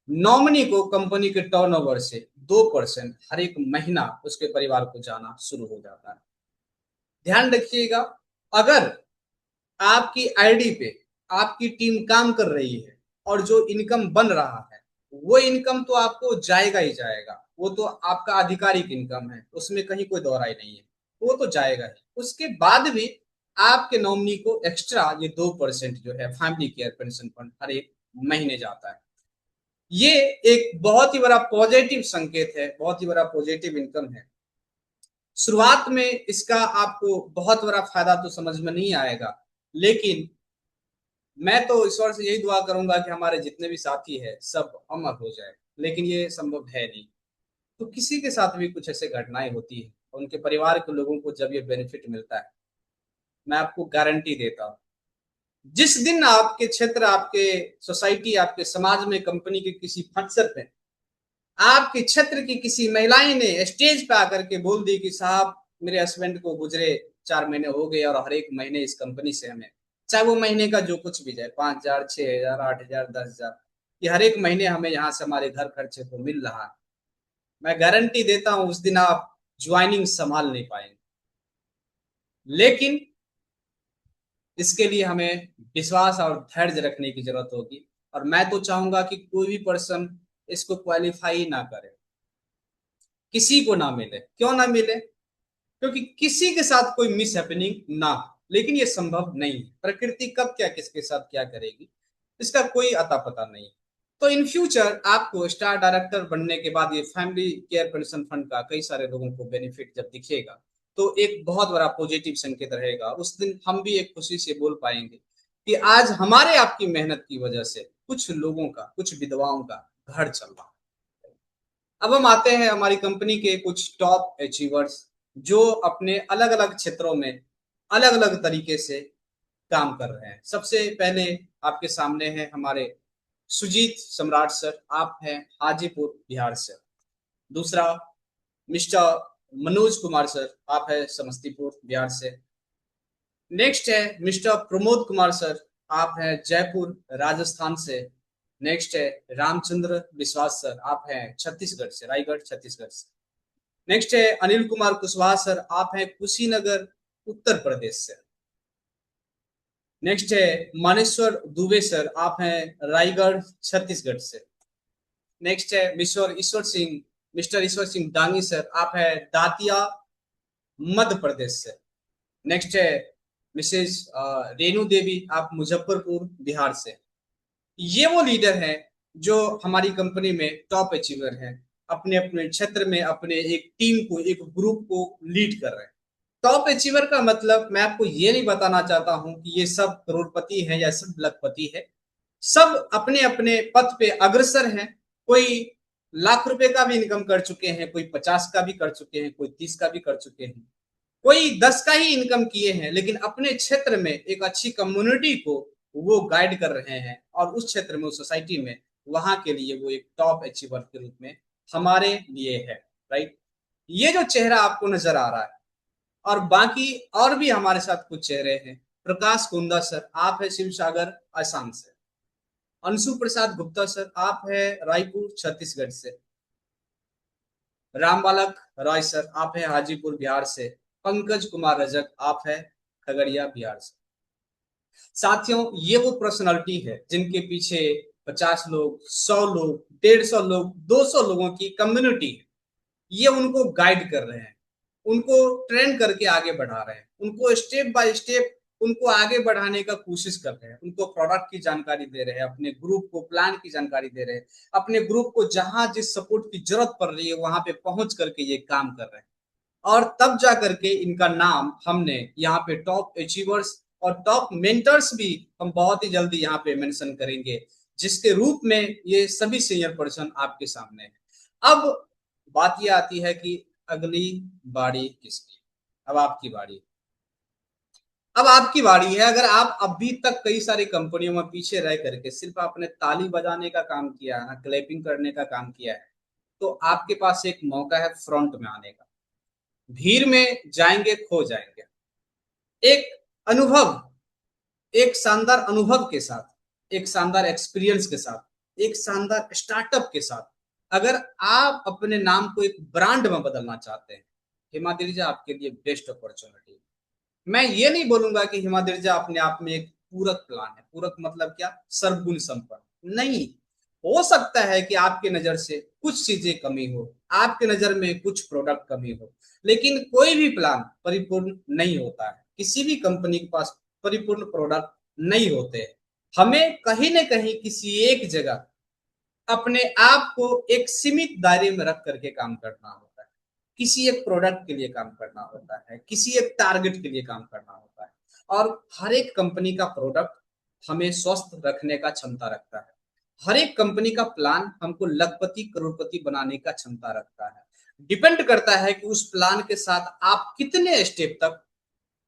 नॉमिनी को कंपनी के टर्नओवर से 2% हर एक महीना उसके परिवार को जाना शुरू हो जाता है। ध्यान रखिएगा, अगर आपकी आईडी पे आपकी टीम काम कर रही है और जो इनकम बन रहा है, वो इनकम तो आपको जाएगा ही जाएगा। वो तो आपका आधिकारिक इनकम है, उसमें कहीं कोई दोहराई नहीं है, वो तो जाएगा ही। उसके बाद भी आपके नॉमिनी को एक्स्ट्रा ये 2% जो है फैमिली केयर पेंशन फंड हर एक महीने जाता है। ये एक बहुत ही बड़ा पॉजिटिव संकेत है, बहुत ही बड़ा पॉजिटिव इनकम है। शुरुआत में इसका आपको बहुत बड़ा फायदा तो समझ में नहीं आएगा, लेकिन मैं तो ईश्वर से यही दुआ करूंगा कि हमारे जितने भी साथी हैं सब अमर हो जाए, लेकिन ये संभव है नहीं। तो किसी के साथ भी कुछ ऐसे घटनाएं होती है, उनके परिवार के लोगों को जब ये बेनिफिट मिलता है, मैं आपको गारंटी देता हूँ, जिस दिन आपके क्षेत्र, आपके सोसाइटी, आपके समाज में कंपनी के किसी फंक्शन में आपके क्षेत्र की किसी महिलाएं ने स्टेज पे आकर के बोल दी कि साहब मेरे हस्बैंड को गुजरे 4 महीने हो गए और हर एक महीने इस कंपनी से हमें, चाहे वो महीने का जो कुछ भी जाए, 5,000 6,000 8,000 10,000, ये हर एक महीने हमें यहाँ से हमारे घर खर्चे को मिल रहा है, मैं गारंटी देता हूँ उस दिन आप ज्वाइनिंग संभाल नहीं पाएंगे। लेकिन इसके लिए हमें विश्वास और धैर्य रखने की जरूरत होगी। और मैं तो चाहूंगा कि कोई भी पर्सन इसको क्वालिफाई ना करे, किसी को ना मिले। क्यों ना मिले? क्योंकि किसी के साथ कोई मिस हैपनिंग ना हो। लेकिन ये संभव नहीं है, प्रकृति कब क्या किसके साथ क्या करेगी इसका कोई अता पता नहीं। तो इन फ्यूचर आपको स्टार डायरेक्टर बनने के बाद ये फैमिली केयर पेंशन फंड का कई सारे लोगों को बेनिफिट जब दिखेगा, तो एक बहुत बड़ा पॉजिटिव संकेत रहेगा। उस दिन हम भी एक खुशी से बोल पाएंगे कि आज हमारे आपकी मेहनत की वजह से कुछ लोगों का, कुछ विधवाओं का घर चल रहा है। अब हम आते हैं हमारी कंपनी के कुछ टॉप अचीवर्स, जो अपने अलग अलग क्षेत्रों में अलग अलग तरीके से काम कर रहे हैं। सबसे पहले आपके सामने है हमारे सुजीत सम्राट सर, आप हैं हाजीपुर बिहार से। दूसरा मिस्टर मनोज कुमार सर, आप है समस्तीपुर बिहार से। नेक्स्ट है मिस्टर प्रमोद कुमार सर, आप हैं जयपुर राजस्थान से। नेक्स्ट है रामचंद्र विश्वास सर, आप हैं छत्तीसगढ़ से, रायगढ़ छत्तीसगढ़ से। नेक्स्ट है अनिल कुमार कुशवाहा सर, आप हैं कुशीनगर उत्तर प्रदेश से। नेक्स्ट है मानेश्वर दुबे सर, आप हैं रायगढ़ छत्तीसगढ़ से। नेक्स्ट है मिस्टर ईश्वर सिंह डांगी सर, आप हैं दातिया मध्य प्रदेश से। नेक्स्ट है मिसेज रेणु देवी, आप मुजफ्फरपुर बिहार से। ये वो लीडर हैं जो हमारी कंपनी में टॉप अचीवर हैं, अपने अपने क्षेत्र में अपने एक टीम को, एक ग्रुप को लीड कर रहे हैं। टॉप अचीवर का मतलब मैं आपको ये नहीं बताना चाहता हूं कि ये सब करोड़पति हैं या सब लखपति है। सब अपने अपने पथ पे अग्रसर हैं। कोई लाख रुपए का भी इनकम कर चुके हैं, कोई 50 का भी कर चुके हैं, कोई 30 का भी कर चुके हैं, कोई 10 का ही इनकम किए हैं, लेकिन अपने क्षेत्र में एक अच्छी कम्युनिटी को वो गाइड कर रहे हैं और उस क्षेत्र में, उस सोसाइटी में वहां के लिए वो एक टॉप अचीवर के रूप में हमारे लिए है, राइट। ये जो चेहरा आपको नजर आ रहा है, और बाकी और भी हमारे साथ कुछ चेहरे हैं। प्रकाश कुंदा सर, आप है शिव सागर आसाम से। अंशु प्रसाद गुप्ता सर, आप है रायपुर छत्तीसगढ़ से। राम बालक रॉय सर, आप है हाजीपुर बिहार से। पंकज कुमार रजक, आप है खगड़िया बिहार से। साथियों, ये वो पर्सनालिटी है जिनके पीछे 50 लोग, 100 लोग, 150 लोग, 200 लोगों की कम्युनिटी है। ये उनको गाइड कर रहे हैं, उनको ट्रेन करके आगे बढ़ा रहे हैं, उनको स्टेप बाय स्टेप उनको आगे बढ़ाने का कोशिश कर रहे हैं, उनको प्रोडक्ट की जानकारी दे रहे हैं, अपने ग्रुप को प्लान की जानकारी दे रहे हैं, अपने ग्रुप को जहां जिस सपोर्ट की जरूरत पड़ रही है वहां पे पहुंच करके ये काम कर रहे हैं। और तब जा करके इनका नाम हमने यहाँ पे टॉप अचीवर्स और टॉप मेंटर्स भी हम बहुत ही जल्दी यहाँ पे मेंशन करेंगे, जिसके रूप में ये सभी सीनियर पर्सन आपके सामने है। अब बात ये आती है कि अगली बारी किसकी। अब आपकी बारी, अब आपकी बारी है। अगर आप अभी तक कई सारी कंपनियों में पीछे रह करके सिर्फ आपने ताली बजाने का काम किया है, क्लैपिंग करने का काम किया है, तो आपके पास एक मौका है फ्रंट में आने का। भीड़ में जाएंगे खो जाएंगे। एक अनुभव, एक शानदार अनुभव के साथ, एक शानदार एक्सपीरियंस के साथ, एक शानदार स्टार्टअप के साथ अगर आप अपने नाम को एक ब्रांड में बदलना चाहते हैं, हिमाद्रिजा आपके लिए बेस्ट अपॉर्चुनिटी है। मैं ये नहीं बोलूंगा कि हिमाद्रिजा अपने आप में एक पूरक प्लान है। पूरक मतलब क्या? सर्वगुण संपन्न नहीं। हो सकता है कि आपके नजर से कुछ चीजें कमी हो, आपके नजर में कुछ प्रोडक्ट कमी हो, लेकिन कोई भी प्लान परिपूर्ण नहीं होता है। किसी भी कंपनी के पास परिपूर्ण प्रोडक्ट नहीं होते। हमें कहीं ना कहीं किसी एक जगह अपने आप को एक सीमित दायरे में रख करके काम करना होता है। किसी एक प्रोडक्ट के लिए काम करना होता है, किसी एक टारगेट के लिए काम करना होता है। और हर एक कंपनी का प्रोडक्ट हमें स्वस्थ रखने का क्षमता रखता है। हर एक कंपनी का प्लान हमको लखपति करोड़पति बनाने का क्षमता रखता है। डिपेंड करता है कि उस प्लान के साथ आप कितने स्टेप तक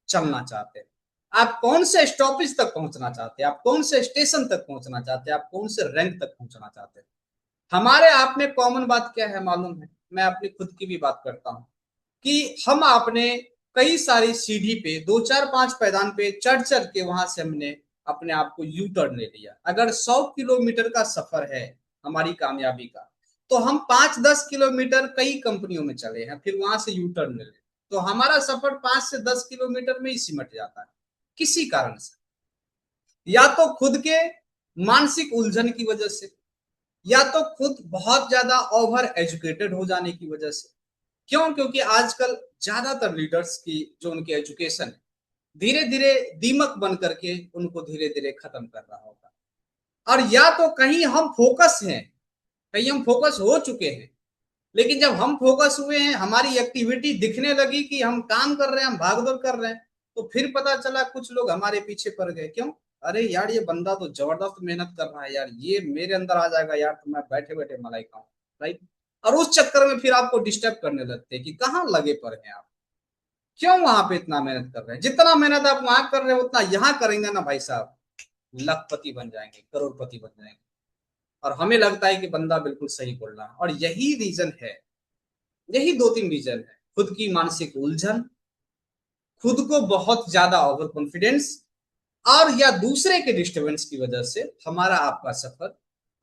चलना चाहते हैं, आप कौन से स्टॉपेज तक पहुंचना चाहते हैं, आप कौन से स्टेशन तक पहुंचना चाहते हैं, आप कौन से रैंक तक पहुंचना चाहते हैं। हमारे आप में कॉमन बात क्या है मालूम है? मैं अपनी खुद की भी बात करता हूं कि हम आपने कई सारी सीढ़ी पे 2 4 5 पैदान पे चढ़ चढ़ के वहां से हमने अपने आप को यू टर्न ले लिया। अगर 100 किलोमीटर का सफर है हमारी कामयाबी का, तो हम 5 10 किलोमीटर कई कंपनियों में चले हैं, फिर वहां से यू टर्न ले ले, तो हमारा सफर 5 से 10 किलोमीटर में ही सिमट जाता है। किसी कारण से, या तो खुद के मानसिक उलझन की वजह से, या तो खुद बहुत ज्यादा ओवर एजुकेटेड हो जाने की वजह से। क्यों? क्योंकि आजकल ज्यादातर लीडर्स की जो उनकी एजुकेशन है, धीरे धीरे दीमक बन करके उनको धीरे धीरे खत्म कर रहा होगा। और या तो कहीं हम फोकस हैं, कहीं हम फोकस हो चुके हैं, लेकिन जब हम फोकस हुए हैं, हमारी एक्टिविटी दिखने लगी कि हम काम कर रहे हैं, हम भागदौड़ कर रहे हैं, तो फिर पता चला कुछ लोग हमारे पीछे पड़ गए। क्यों? अरे यार, ये बंदा तो जबरदस्त मेहनत कर रहा है यार, ये मेरे अंदर आ जाएगा यार, तो मैं बैठे बैठे मलाई खाऊं, राइट। और उस चक्कर में फिर आपको डिस्टर्ब करने लगते हैं कि कहाँ लगे पड़े हैं आप, क्यों वहां पे इतना मेहनत कर रहे हैं। जितना मेहनत आप वहां कर रहे हो उतना यहाँ करेंगे ना भाई साहब, लखपति बन जाएंगे, करोड़पति बन जाएंगे। और हमें लगता है कि बंदा बिल्कुल सही बोल रहा है। और यही रीजन है, यही 2 3 रीजन है। खुद की मानसिक उलझन, खुद को बहुत ज्यादा ओवर कॉन्फिडेंस, और या दूसरे के डिस्टरबेंस की वजह से हमारा आपका सफर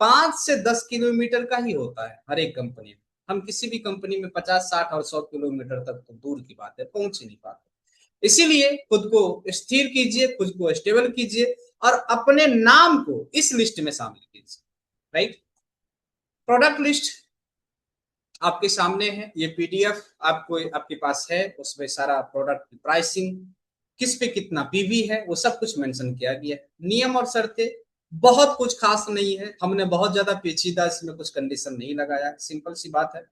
5 से 10 किलोमीटर का ही होता है हर एक कंपनी में। हम किसी भी कंपनी में 50 60 और 100 किलोमीटर तक तो दूर की बात है, पहुंच ही नहीं पाते। इसीलिए खुद को स्थिर कीजिए, खुद को स्टेबल कीजिए, और अपने नाम को इस लिस्ट में शामिल कीजिए, राइट। प्रोडक्ट लिस्ट आपके सामने है, ये पीडीएफ आपको आपके पास है, उसमें सारा प्रोडक्ट की प्राइसिंग, किस पे कितना पीवी है, वो सब कुछ मेंशन किया गया है। नियम और शर्तें बहुत कुछ खास नहीं है, हमने बहुत ज्यादा पेचीदा इसमें कुछ कंडीशन नहीं लगाया। सिंपल सी बात है,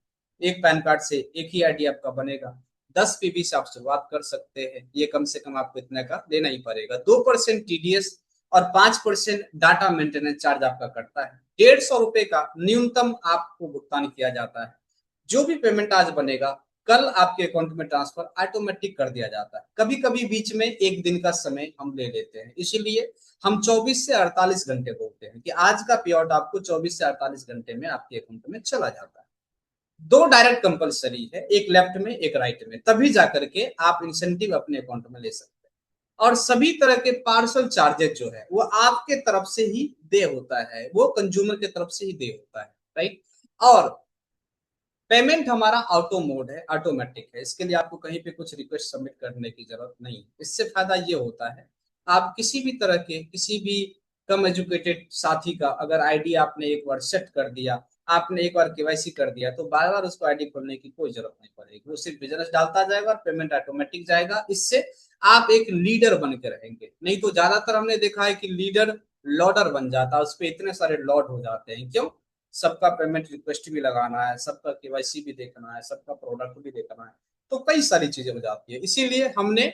एक पैन कार्ड से एक ही आईडी आपका बनेगा। 10 पीवी से आप शुरुआत कर सकते हैं, ये कम से कम आपको इतने का देना ही पड़ेगा। 2% टीडीएस और 5% डाटा मेंटेनेंस चार्ज आपका कटता है। 150 रुपए का न्यूनतम आपको भुगतान किया जाता है। जो भी पेमेंट आज बनेगा, कल आपके अकाउंट में ट्रांसफर ऑटोमेटिक कर दिया जाता है। कभी कभी बीच में एक दिन का समय हम ले लेते हैं, इसीलिए हम 24 से 48 घंटे बोलते हैं कि आज का पे आउट आपको 24 से 48 घंटे में आपके अकाउंट में चला जाता है। दो डायरेक्ट कंपलसरी है, एक लेफ्ट में एक राइट में, तभी जाकर के आप इंसेंटिव अपने अकाउंट में ले सकते हैं। और सभी तरह के पार्सल चार्जेस जो है वो आपके तरफ से ही दे होता है, वो कंज्यूमर के तरफ से ही दे होता है, राइट। और पेमेंट हमारा ऑटो मोड है, ऑटोमेटिक है, इसके लिए आपको कहीं पे कुछ रिक्वेस्ट सबमिट करने की जरूरत नहीं है। इससे फायदा ये होता है, आप किसी भी तरह के किसी भी कम एजुकेटेड साथी का अगर आईडी आपने एक बार सेट कर दिया, आपने एक बार केवाईसी कर दिया, तो बार बार उसको आईडी खोलने की कोई जरूरत नहीं पड़ेगी। वो सिर्फ बिजनेस डालता जाएगा और पेमेंट ऑटोमेटिक जाएगा। इससे आप एक लीडर बन के रहेंगे। नहीं तो ज्यादातर हमने देखा है कि लीडर लॉडर बन जाता है, उस पर इतने सारे लॉड हो जाते हैं। क्यों? सबका पेमेंट रिक्वेस्ट भी लगाना है, सबका केवाईसी भी देखना है, सबका प्रोडक्ट भी देखना है, तो कई सारी चीजें हो जाती है। इसीलिए हमने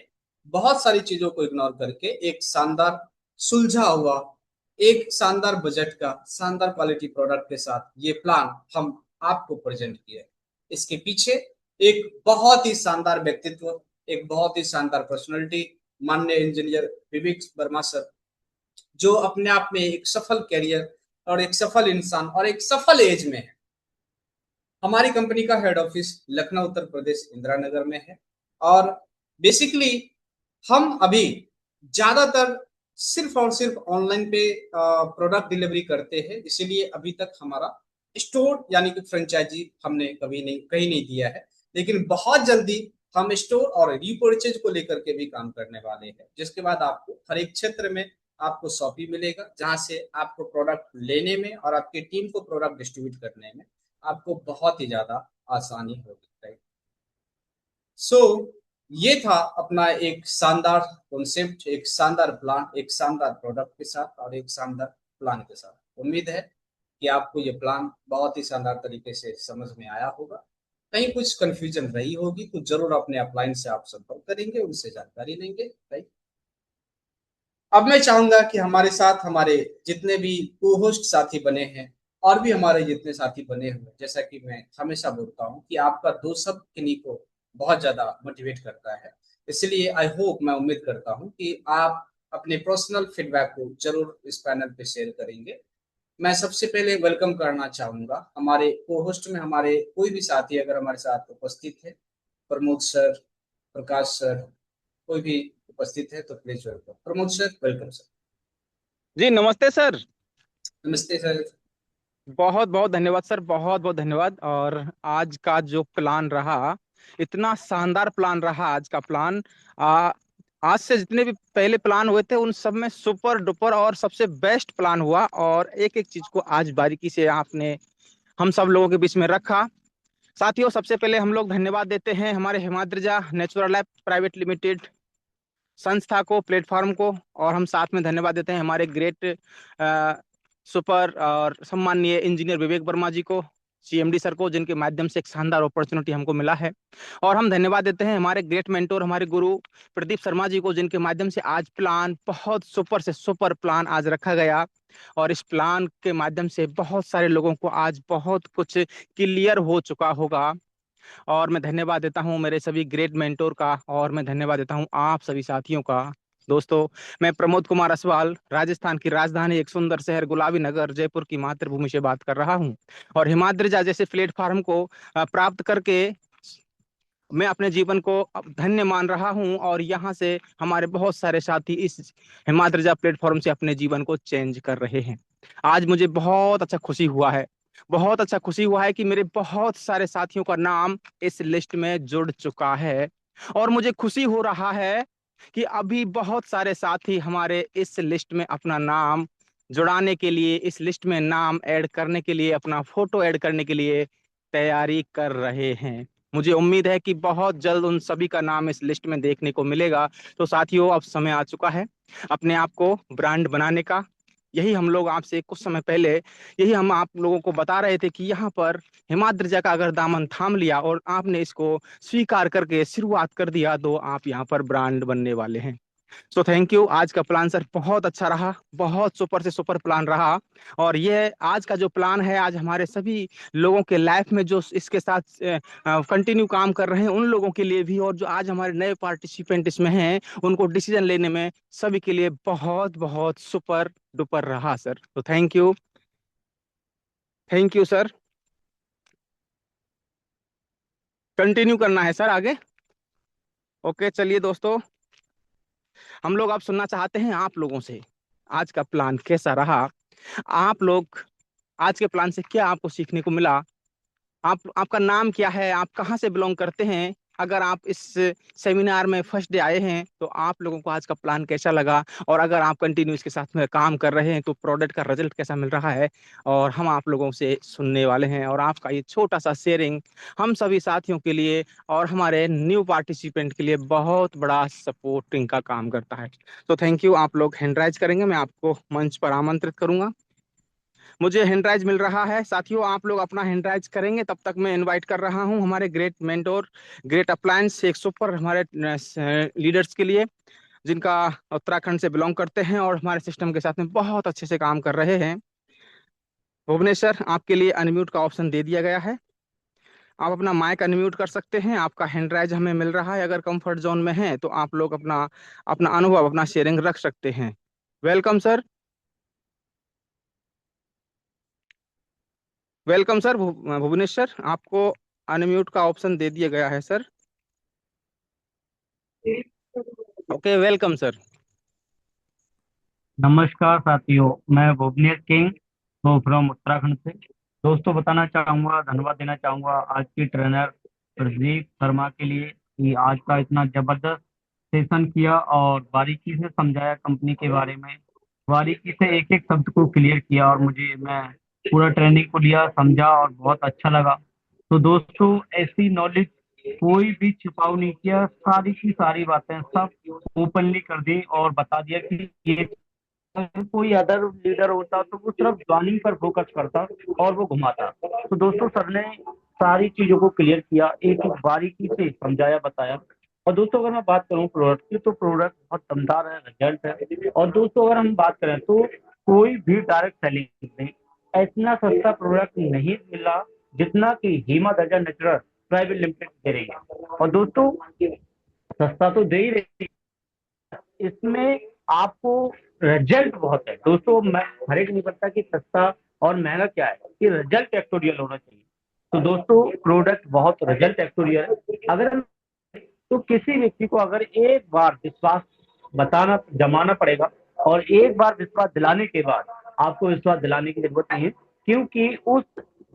बहुत सारी चीजों को इग्नोर करके एक शानदार सुलझा हुआ, एक शानदार बजट का शानदार क्वालिटी प्रोडक्ट के साथ ये प्लान हम आपको प्रेजेंट किया है। इसके पीछे एक बहुत ही शानदार व्यक्तित्व, एक बहुत ही शानदार पर्सनैलिटी, माननीय इंजीनियर विवेक वर्मा सर, जो अपने आप में एक सफल कैरियर और एक सफल इंसान और एक सफल एज में है। हमारी कंपनी का हेड ऑफिस लखनऊ उत्तर प्रदेश इंदिरा नगर में है। और बेसिकली हम अभी ज्यादातर सिर्फ और सिर्फ ऑनलाइन पे प्रोडक्ट डिलीवरी करते हैं, इसीलिए अभी तक हमारा स्टोर यानी कि फ्रेंचाइजी हमने कभी नहीं कहीं नहीं दिया है। लेकिन बहुत जल्दी हम स्टोर और रीपरचेज को लेकर के भी काम करने वाले हैं, जिसके बाद आपको हर एक क्षेत्र में आपको शॉपी मिलेगा, जहां से आपको प्रोडक्ट लेने में और आपकी टीम को प्रोडक्ट डिस्ट्रीब्यूट करने में आपको बहुत ही ज्यादा आसानी होगी, राइट। सो ये था अपना एक शानदार कॉन्सेप्ट, एक शानदार प्लान, एक शानदार प्रोडक्ट के साथ और एक शानदार प्लान के साथ। उम्मीद है कि आपको ये प्लान बहुत ही शानदार तरीके से समझ में आया होगा। कहीं कुछ कंफ्यूजन रही होगी तो जरूर अपने अपलाइन से आप संपर्क करेंगे, उनसे जानकारी लेंगे, राइट। अब मैं चाहूंगा कि हमारे साथ हमारे जितने भी को होस्ट साथी बने हैं और भी हमारे जितने साथी बने हुए, जैसा कि मैं हमेशा बोलता हूं कि आपका दो शब्द किन्हीं को बहुत ज्यादा मोटिवेट करता है। इसलिए आई होप, मैं उम्मीद करता हूं कि आप अपने पर्सनल फीडबैक को जरूर इस पैनल पे शेयर करेंगे। मैं सबसे पहले वेलकम करना चाहूंगा हमारे को होस्ट में हमारे कोई भी साथी अगर हमारे साथ उपस्थित है, प्रमोद सर, प्रकाश सर, कोई भी उपस्थित है तो please welcome. Pramod sir, welcome sir. जी नमस्ते सर। नमस्ते सर। बहुत बहुत धन्यवाद सर, बहुत बहुत धन्यवाद। और आज का जो प्लान रहा, इतना शानदार प्लान रहा आज का प्लान। आ, आज से जितने भी पहले प्लान हुए थे उन सब में सुपर डुपर और सबसे बेस्ट प्लान हुआ। और एक एक चीज को आज बारीकी से आपने हम सब लोगों के बीच में रखा। साथियों, सबसे पहले हम लोग धन्यवाद देते हैं हमारे हिमाद्रिजा नेचुरल लैब प्राइवेट लिमिटेड संस्था को, प्लेटफॉर्म को। और हम साथ में धन्यवाद देते हैं हमारे ग्रेट सुपर और सम्माननीय इंजीनियर विवेक वर्मा जी को, सीएमडी सर को, जिनके माध्यम से एक शानदार अपॉर्चुनिटी हमको मिला है। और हम धन्यवाद देते हैं हमारे ग्रेट मेंटोर, हमारे गुरु प्रदीप शर्मा जी को, जिनके माध्यम से आज प्लान, बहुत सुपर से सुपर प्लान आज रखा गया। और इस प्लान के माध्यम से बहुत सारे लोगों को आज बहुत कुछ क्लियर हो चुका होगा। और मैं धन्यवाद देता हूं मेरे सभी ग्रेट मेंटोर का, और मैं धन्यवाद देता हूं आप सभी साथियों का। दोस्तों, मैं प्रमोद कुमार असवाल, राजस्थान की राजधानी एक सुंदर शहर गुलाबी नगर जयपुर की मातृभूमि से बात कर रहा हूं। और हिमाद्रिजा जैसे प्लेटफॉर्म को प्राप्त करके मैं अपने जीवन को अब धन्य मान रहा हूं। और यहाँ से हमारे बहुत सारे साथी इस हिमाद्रिजा प्लेटफॉर्म से अपने जीवन को चेंज कर रहे हैं। आज मुझे बहुत अच्छा खुशी हुआ है, बहुत अच्छा खुशी हुआ है कि मेरे बहुत सारे साथियों का नाम इस लिस्ट में जुड़ चुका है। और मुझे खुशी हो रहा है कि अभी बहुत सारे साथी हमारे इस लिस्ट में अपना नाम जुड़ाने के लिए, इस लिस्ट में नाम ऐड करने के लिए, अपना फोटो ऐड करने के लिए तैयारी कर रहे हैं। मुझे उम्मीद है कि बहुत जल्द उन सभी का नाम इस लिस्ट में देखने को मिलेगा। तो साथियों, अब समय आ चुका है अपने आप को ब्रांड बनाने का। यही हम लोग आपसे कुछ समय पहले, यही हम आप लोगों को बता रहे थे कि यहाँ पर हिमाद्रिजा का अगर दामन थाम लिया और आपने इसको स्वीकार करके शुरुआत कर दिया, तो आप यहाँ पर ब्रांड बनने वाले हैं। So thank you. आज का प्लान सर बहुत अच्छा रहा, बहुत सुपर से सुपर प्लान रहा। और ये आज का जो प्लान है, आज हमारे सभी लोगों के लाइफ में जो इसके साथ कंटिन्यू काम कर रहे हैं उन लोगों के लिए भी, और जो आज हमारे नए पार्टिसिपेंट इसमें हैं उनको डिसीजन लेने में सभी के लिए बहुत बहुत सुपर डुपर रहा सर। तो thank you, thank you sir. Continue करना है सर आगे। ओके चलिए दोस्तों, हम लोग अब सुनना चाहते हैं आप लोगों से आज का प्लान कैसा रहा। आप लोग आज के प्लान से क्या आपको सीखने को मिला। आपका नाम क्या है, आप कहाँ से बिलोंग करते हैं। अगर आप इस सेमिनार में फर्स्ट डे आए हैं तो आप लोगों को आज का प्लान कैसा लगा, और अगर आप कंटिन्यू इसके साथ में काम कर रहे हैं तो प्रोडक्ट का रिजल्ट कैसा मिल रहा है, और हम आप लोगों से सुनने वाले हैं। और आपका ये छोटा सा शेयरिंग हम सभी साथियों के लिए और हमारे न्यू पार्टिसिपेंट के लिए बहुत बड़ा सपोर्टिंग का काम करता है। तो थैंक यू। आप लोग हैंड राइज करेंगे, मैं आपको मंच पर आमंत्रित करूंगा। मुझे हैंड राइज मिल रहा है साथियों, आप लोग अपना हैंड राइज करेंगे तब तक मैं इनवाइट कर रहा हूं हमारे ग्रेट मेंटोर, ग्रेट अप्लायंस एक सुपर हमारे लीडर्स के लिए, जिनका उत्तराखंड से बिलोंग करते हैं और हमारे सिस्टम के साथ में बहुत अच्छे से काम कर रहे हैं। भुवनेश्वर, आपके लिए अनम्यूट का ऑप्शन दे दिया गया है, आप अपना माइक अनम्यूट कर सकते हैं। आपका हैंड राइज हमें मिल रहा है, अगर कंफर्ट जोन में है तो आप लोग अपना अपना अनुभव, अपना शेयरिंग रख सकते हैं। Welcome sir, welcome sir. Bhubaneswar, आपको अनम्यूट का ऑप्शन दे दिया गया है सर। Okay welcome sir. नमस्कार साथियों, मैं भुवनेश किंग तो फ्रॉम उत्तराखंड से। दोस्तों बताना चाहूँगा, धन्यवाद देना चाहूँगा आज की ट्रेनर प्रदीप शर्मा के लिए कि आज का इतना जबरदस्त सेशन किया और बारीकी से समझाया कंपनी के बारे में, बारीकी से एक एक शब्द को क्लियर किया और मैं पूरा ट्रेनिंग को लिया, समझा और बहुत अच्छा लगा। तो दोस्तों ऐसी नॉलेज कोई भी छिपाऊ नहीं किया, सारी की सारी बातें सब ओपनली कर दी और बता दिया कि ये अगर कोई अदर लीडर होता तो वो सिर्फ ज्वाइनिंग पर फोकस करता और वो घुमाता। तो दोस्तों सर ने सारी चीजों को क्लियर किया, एक एक बारीकी से समझाया बताया। और दोस्तों अगर मैं बात करूं प्रोडक्ट की, तो प्रोडक्ट बहुत दमदार है, रिजल्ट है। और दोस्तों अगर हम बात करें तो कोई भी डायरेक्ट सेलिंग नहीं, इतना सस्ता प्रोडक्ट नहीं मिला जितना कि हिमा दर्जा नेचुरल प्राइवेट लिमिटेड दे रही है। और दोस्तों सस्ता तो दे ही रही, इसमें आपको रिजल्ट बहुत है। दोस्तों मैं हर एक नहीं पता कि सस्ता और महंगा क्या है, कि रिजल्ट एक्टोरियल होना चाहिए। तो दोस्तों प्रोडक्ट बहुत रिजल्ट एक्टोरियल है। अगर हम तो किसी व्यक्ति को अगर एक बार विश्वास बताना जमाना पड़ेगा, और एक बार विश्वास दिलाने के बाद आपको विश्वास दिलाने की जरूरत नहीं है, क्योंकि उस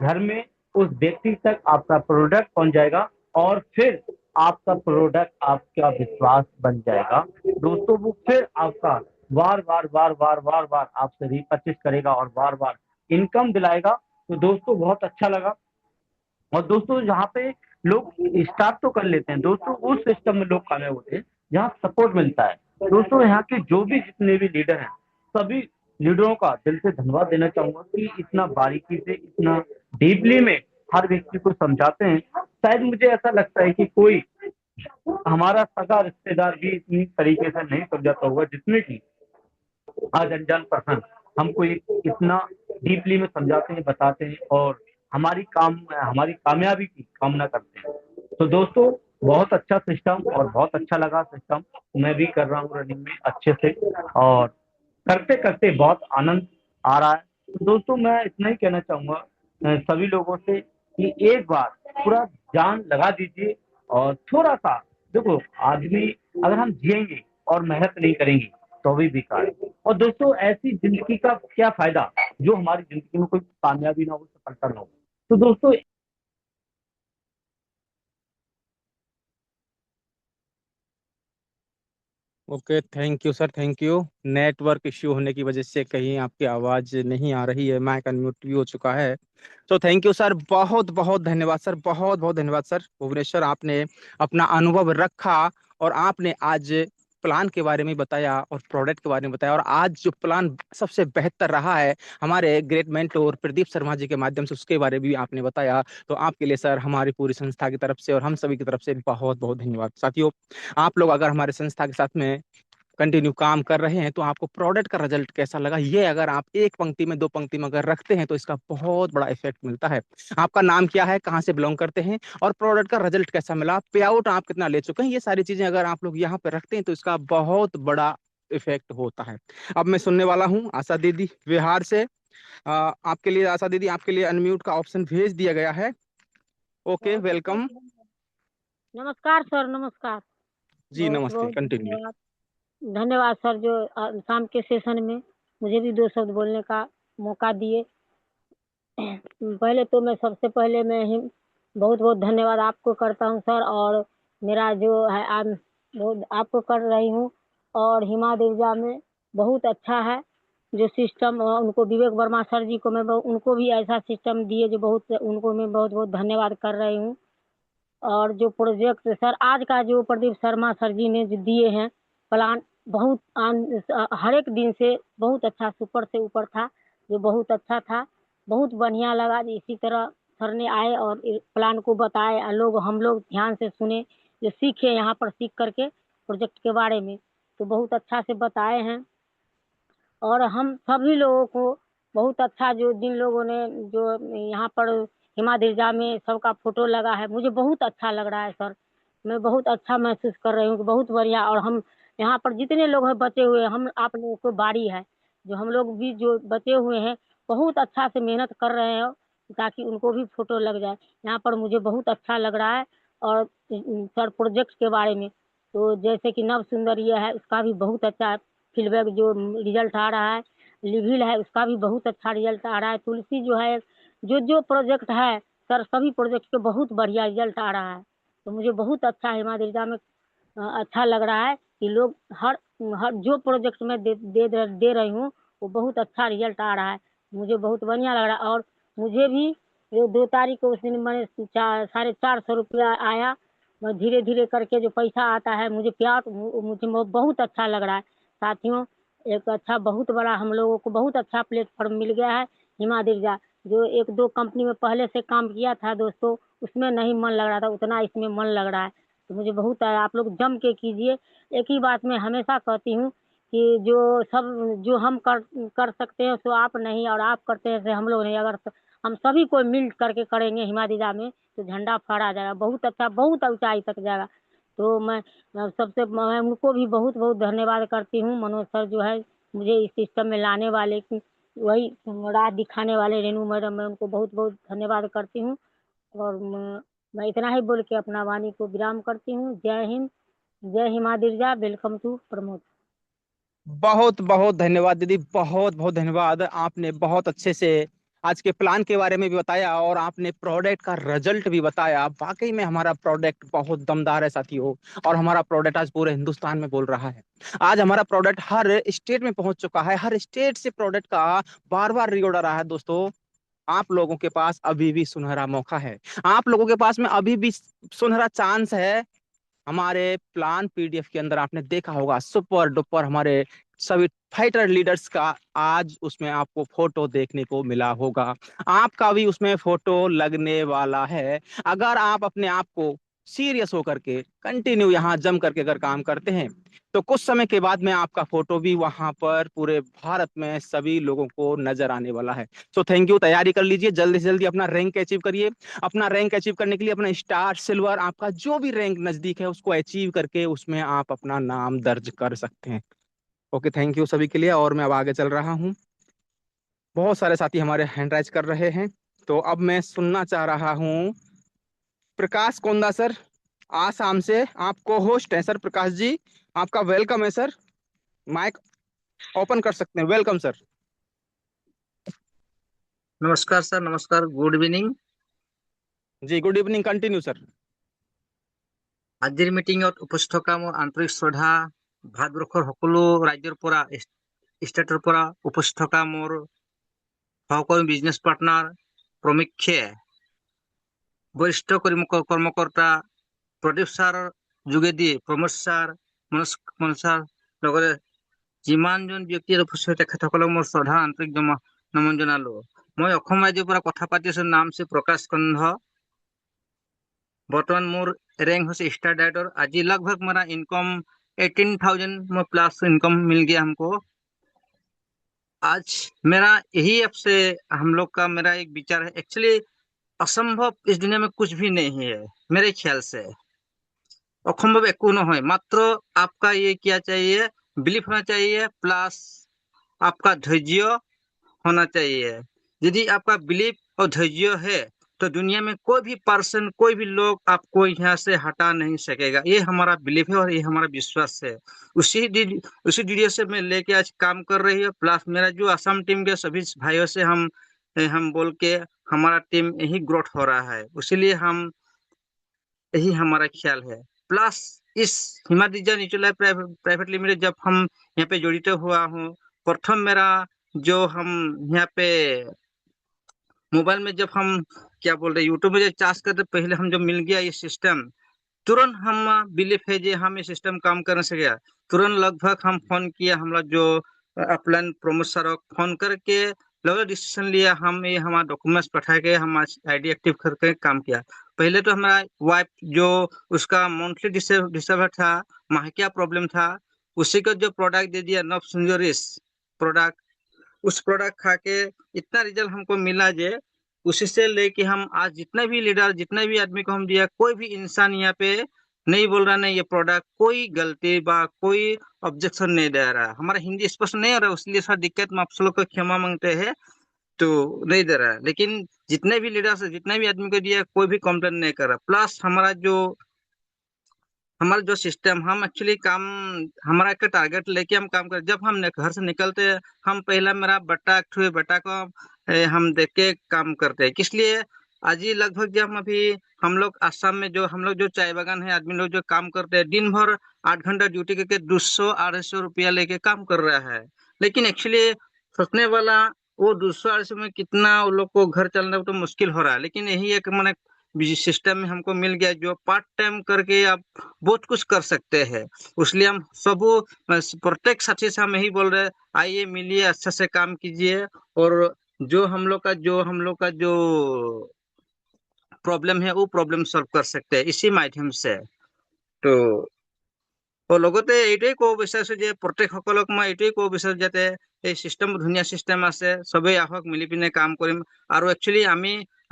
घर में उस व्यक्ति तक आपका प्रोडक्ट पहुंच जाएगा और फिर आपका प्रोडक्ट आपका विश्वास बन जाएगा। दोस्तों वो फिर आपका बार बार बार बार बार बार आपसे रीपरचेस करेगा और बार बार इनकम दिलाएगा। तो दोस्तों बहुत अच्छा लगा। और दोस्तों जहाँ पे लोग स्टार्ट तो कर लेते हैं, दोस्तों उस सिस्टम में लोग कामयाब होते हैं जहाँ सपोर्ट मिलता है। दोस्तों यहाँ के जो भी जितने भी लीडर हैं, सभी लीडरों का दिल से धन्यवाद देना चाहूंगा कि इतना बारीकी से, इतना डीपली में हर व्यक्ति को समझाते हैं। शायद मुझे ऐसा लगता है कि कोई हमारा सगा रिश्तेदार भी इतनी तरीके से नहीं समझाता होगा जितने की आज अनजान पर्सन हमको इतना डीपली में समझाते हैं, बताते हैं और हमारी कामयाबी की कामना करते हैं। तो दोस्तों बहुत अच्छा सिस्टम और बहुत अच्छा लगा सिस्टम, मैं भी कर रहा हूँ रनिंग में अच्छे से, और करते करते बहुत आनंद आ रहा है। तो दोस्तों मैं इतना ही कहना चाहूंगा सभी लोगों से कि एक बार पूरा जान लगा दीजिए। और थोड़ा सा देखो, आदमी अगर हम जिएंगे और मेहनत नहीं करेंगे तो भी बेकार है। और दोस्तों ऐसी जिंदगी का क्या फायदा जो हमारी जिंदगी में कोई कामयाबी ना हो, सफलता ना हो। तो दोस्तों okay thank you sir, thank you. Network issue होने की वजह से कहीं आपकी आवाज़ नहीं आ रही है, माइक अनम्यूट भी हो चुका है। तो थैंक यू सर, बहुत बहुत धन्यवाद सर, बहुत बहुत धन्यवाद सर। भुवनेश्वर, आपने अपना अनुभव रखा और आपने आज प्लान के बारे में बताया और प्रोडक्ट के बारे में बताया, और आज जो प्लान सबसे बेहतर रहा है हमारे ग्रेट मेंटोर प्रदीप शर्मा जी के माध्यम से, उसके बारे में भी आपने बताया। तो आपके लिए सर हमारी पूरी संस्था की तरफ से और हम सभी की तरफ से बहुत बहुत धन्यवाद। साथियों, आप लोग अगर हमारे संस्था के साथ में कंटिन्यू काम कर रहे हैं, तो आपको प्रोडक्ट का रिजल्ट कैसा लगा, ये अगर आप एक पंक्ति में, दो पंक्ति में अगर रखते हैं तो इसका बहुत बड़ा इफेक्ट मिलता है। आपका नाम क्या है, कहाँ से बिलोंग करते हैं, और प्रोडक्ट का रिजल्ट कैसा मिला, पे आउट आप कितना ले चुके हैं, ये सारी चीजें अगर आप लोग यहाँ पे रखते हैं तो इसका बहुत बड़ा इफेक्ट होता है। अब मैं सुनने वाला हूँ आशा दीदी बिहार से। आपके लिए आशा दीदी, आपके लिए अनम्यूट का ऑप्शन भेज दिया गया है। ओके, बहुत बहुत वेलकम। नमस्कार सर, नमस्कार। जी बहुत नमस्ते, बहुत कंटिन्यू। धन्यवाद। धन्यवाद सर, जो शाम के सेशन में मुझे भी दो शब्द बोलने का मौका दिए। पहले तो मैं सबसे पहले मैं ही बहुत बहुत धन्यवाद आपको करता हूँ सर, और मेरा जो है बहुत आपको कर रही हूँ। और हिमा दिव्या में बहुत अच्छा है जो सिस्टम, उनको विवेक वर्मा सर जी को मैं उनको भी ऐसा सिस्टम दिए जो बहुत, उनको मैं बहुत बहुत धन्यवाद कर रही हूँ। और जो प्रोजेक्ट सर आज का जो प्रदीप शर्मा सर जी ने जो दिए हैं प्लान, बहुत हर एक दिन से बहुत अच्छा, सुपर से ऊपर था, जो बहुत अच्छा था, बहुत बढ़िया लगा। इसी तरह सर ने आए और प्लान को बताए, लोग हम लोग ध्यान से सुने, जो सीखे यहाँ पर सीख करके प्रोजेक्ट के बारे में, तो बहुत अच्छा से बताए हैं। और हम सभी लोगों को बहुत अच्छा, जो जिन लोगों ने जो यहाँ पर हिमा दिर्जा में सबका फोटो लगा है, मुझे बहुत अच्छा लग रहा है सर। मैं बहुत अच्छा महसूस कर रही हूँ कि बहुत बढ़िया। और हम यहाँ पर जितने लोग हैं बचे हुए, हम आप लोगों को बारी है, जो हम लोग भी जो बचे हुए हैं बहुत अच्छा से मेहनत कर रहे हैं ताकि उनको भी फोटो लग जाए। यहाँ पर मुझे बहुत अच्छा लग रहा है। और सर प्रोजेक्ट के बारे में तो जैसे कि नव सुंदर ये है, उसका भी बहुत अच्छा फीडबैक जो रिजल्ट आ रहा है। लिविल है, उसका भी बहुत अच्छा रिजल्ट आ रहा है। तुलसी जो है, जो जो प्रोजेक्ट है सर, सभी प्रोजेक्ट के बहुत बढ़िया रिजल्ट आ रहा है। तो मुझे बहुत अच्छा हिमा दिर्जा में अच्छा लग रहा है कि लोग हर हर जो प्रोजेक्ट में दे रही हूँ वो बहुत अच्छा रिजल्ट आ रहा है। मुझे बहुत बढ़िया लग रहा है। और मुझे भी जो 2 तारीख को उस दिन मैंने 450 रुपया आया, मैं धीरे धीरे करके जो पैसा आता है मुझे प्यार, मुझे बहुत अच्छा लग रहा है साथियों। एक अच्छा बहुत बड़ा हम लोगों को बहुत अच्छा प्लेटफॉर्म मिल गया है। हिमा दिर्जा जो एक दो कंपनी में पहले से काम किया था दोस्तों, उसमें नहीं मन लग रहा था उतना, इसमें मन लग रहा है। तो मुझे बहुत आप लोग जम के कीजिए। एक ही बात मैं हमेशा कहती हूँ कि जो सब जो हम कर सकते हैं सो आप नहीं, और आप करते हैं से हम लोग नहीं। अगर हम सभी को मिल करके करेंगे हिमा दिर्जा में तो झंडा फहरा जाएगा, बहुत अच्छा, बहुत ऊंचाई तक जाएगा। तो मैं उनको भी बहुत बहुत धन्यवाद करती हूँ। मनोज सर जो है मुझे इस सिस्टम में लाने वाले की, वही राह दिखाने वाले रेनू मैडम, मैं उनको बहुत बहुत धन्यवाद करती हूँ। और मैं इतना ही बोल के अपना वाणी को विराम करती हूँ। जय हिंद, जय हिमा दिर्जा, वेलकम टू प्रमोद। बहुत बहुत धन्यवाद दीदी, बहुत बहुत धन्यवाद। आपने बहुत अच्छे से आज के प्लान के बारे में भी बताया और आपने प्रोडक्ट का रिजल्ट भी बताया। वाकई में हमारा प्रोडक्ट बहुत दमदार है साथियों, और हमारा प्रोडक्ट आज पूरे हिंदुस्तान में बोल रहा है। आज हमारा प्रोडक्ट हर स्टेट में पहुंच चुका है, हर स्टेट से प्रोडक्ट का बार बार रीऑर्डर आ रहा है। दोस्तों, आप लोगों के पास अभी भी सुनहरा मौका है, आप लोगों के पास में अभी भी सुनहरा चांस है। हमारे प्लान पीडीएफ के अंदर आपने देखा होगा सुपर डुपर हमारे सभी फाइटर लीडर्स का आज उसमें आपको फोटो देखने को मिला होगा। आपका भी उसमें फोटो लगने वाला है। अगर आप अपने आप को सीरियस होकर के कंटिन्यू यहाँ जम करके अगर काम करते हैं तो कुछ समय के बाद में आपका फोटो भी वहां पर पूरे भारत में सभी लोगों को नजर आने वाला है। सो थैंक यू, तैयारी कर लीजिए, जल्दी से जल्दी अपना रैंक अचीव करिए। अपना रैंक अचीव करने के लिए अपना स्टार सिल्वर आपका जो भी रैंक नजदीक है उसको अचीव करके उसमें आप अपना नाम दर्ज कर सकते हैं। ओके, थैंक यू सभी के लिए, और मैं अब आगे चल रहा हूँ। बहुत सारे साथी हमारे हैंड राइज कर रहे हैं, तो अब मैं सुनना चाह रहा हूँ प्रकाश कोंदा सर, आसाम से। आप को होस्ट हैं सर प्रकाश जी, आपका वेलकम है सर। माइक ओपन कर सकते हैं, वेलकम सर। नमस्कार सर, नमस्कार, गुड इवनिंग। जी गुड इवनिंग, कंटिन्यू सर। আজিৰ মিটিঙত উপস্থিত থকা মোৰ আন্তৰিক শ্ৰদ্ধা ভাৰতবৰ্ষৰ সকলো ৰাজ্যৰ পৰা, ষ্টেটৰ পৰা উপস্থিত থকা মোৰ সহকৰ্মী বিজনেছ পাৰ্টনাৰ প্ৰমীক্ষে, বৰিষ্ঠ কৰ্মকৰ্তা প্ৰদীপ ছাৰৰ যোগেদি প্ৰমোদ ছাৰ, মনোজ ছাৰ লগতে যিমানজন ব্যক্তিৰ উপস্থিত তেখেতসকলক মোৰ শ্ৰদ্ধা আন্তৰিক নমন জনালো। মই অসম ৰাজ্যৰ পৰা কথা পাতি আছো, নাম শ্ৰী প্ৰকাশ কন্ধ। বৰ্তমান মোৰ रैंक हो स्टार डाइटर। आज लगभग मेरा इनकम 18,000 प्लस इनकम मिल गया हमको। आज मेरा यही आपसे हम लोग का मेरा एक विचार है, एक्चुअली असंभव इस दुनिया में कुछ भी नहीं है मेरे ख्याल से। असंभव एक নহয়, मात्र आपका ये क्या चाहिए, बिलीफ होना चाहिए, प्लस आपका धैर्य होना चाहिए। यदि आपका बिलीफ और धैर्य है तो दुनिया में कोई भी पर्सन, कोई भी लोग आपको यहाँ से हटा नहीं सकेगा। ये हमारा बिलीफ है और ये हमारा विश्वास है। उसी वीडियो से मैं लेके आज काम कर रही है। प्लस मेरा जो असम टीम के सभी भाइयों से हम बोल के हमारा टीम यही ग्रोथ हो रहा है, इसीलिए हम यही हमारा ख्याल है। प्लस इस हिमाद्रिजा न्यूट्रीलाइफ प्राइवेट लिमिटेड जब हम यहाँ पे जुड़ित हुआ हूँ, प्रथम मेरा जो हम यहाँ पे मोबाइल में जब हम क्या बोल रहे यूट्यूब में जब चार्ज करते पहले हम जब मिल गया ये सिस्टम, तुरंत हम बिलीफ है जे हम ये सिस्टम काम करने से गया। तुरंत लगभग हम फोन किया, हमारा जो अपलाइन प्रमोद सर फोन करके लगभग डिसीजन लिया, हम ये हमारा डॉक्यूमेंट्स पठा के हम आईडी एक्टिव करके काम किया। पहले तो हमारा वाइफ जो उसका मंथली डिसर्वर था, माहिकिया प्रॉब्लम था, उसी को जो प्रोडक्ट दे दिया नॉफ सुंजोरिस प्रोडक्ट, उस प्रोडक्ट खा के इतना रिजल्ट हमको मिला जे उसी से लेके हम आज जितने भी लीडर, जितने भी आदमी को हम दिया, कोई भी इंसान यहाँ पे नहीं बोल रहा नहीं ये प्रोडक्ट कोई गलती बा, कोई ऑब्जेक्शन नहीं दे रहा। हमारा हिंदी स्पष्ट नहीं हो रहा, इसलिए सर दिक्कत में आप सब लोग को क्षमा मांगते हैं, तो नहीं दे रहा है। लेकिन जितने भी लीडर्स, जितने भी आदमी को दिया, कोई भी कंप्लेन नहीं कर रहा। प्लस हमारा जो सिस्टम, हम एक्चुअली काम, हमारा एक टारगेट लेके हम काम करें। जब हम घर से निकलते हैं, हम पहला मेरा बेटा को हम देख के काम करते हैं। किस लिए? आज ही लगभग जब हम लोग आसाम में जो हम लोग जो चाय बागान है, आदमी लोग जो काम करते हैं, दिन भर 8 घंटा ड्यूटी करके 200-250 रुपया लेके काम कर रहा है। लेकिन एक्चुअली सोचने वाला वो 200-250 में कितना वो लोग को घर चलना तो मुश्किल हो रहा है। लेकिन यही एक मैंने सिस्टम में हमको मिल गया जो पार्ट टाइम करके आप बहुत कुछ कर सकते हैं। इसलिए हम सब प्रत्येक साथी से हम यही बोल रहे हैं, आइए मिलिए, अच्छे से काम कीजिए, और जो हम लोग का जो प्रॉब्लम है वो प्रॉब्लम सॉल्व कर सकते हैं इसी माध्यम से। तो লগতে এইটোৱে ক'ব বিচাৰিছো যে প্ৰত্যেকসকলক মই এইটোৱে ক'ব বিচাৰো যাতে এই চিষ্টেম ধুনীয়া চিষ্টেম আছে, সবেই আহক মিলি পিনে কাম কৰিম। আৰু একচুৱেলি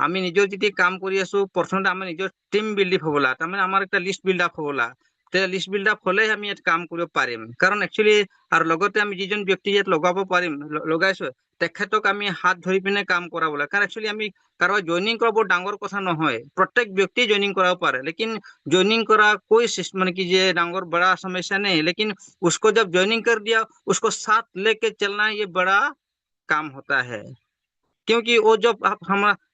আমি নিজৰ যেতিয়া কাম কৰি আছো, প্ৰথমতে আমাৰ নিজৰ টিম বিল্ড আপ হ'ব লাগে, তাৰমানে আমাৰ একটা লিষ্ট বিল্ড আপ হ'ব লাগে। লিষ্ট বিল্ড আপ হলে আমি ইয়াত কাম কৰিব পাৰিম। কাৰণ একচুৱেলি আৰু লগতে আমি যিজন ব্যক্তি ইয়াত লগাব পাৰিম, লগাইছো, তেখেতক আমি হাত ধৰি পিনে কাম কৰাব লাগে। কাৰণ একচুৱেলি আমি কাৰোবাক জইনিং কৰা বৰ ডাঙৰ কথা নহয়, প্ৰত্যেক ব্যক্তি জইনিং কৰাব পাৰে। लेकिन ज्वाइनिंग करा कोई माने कि ये डांगर बड़ा समस्या नहीं है, लेकिन उसको जब ज्वाइनिंग कर दिया उसको साथ लेके चलना ये बड़ा काम होता है। क्योंकि वो जब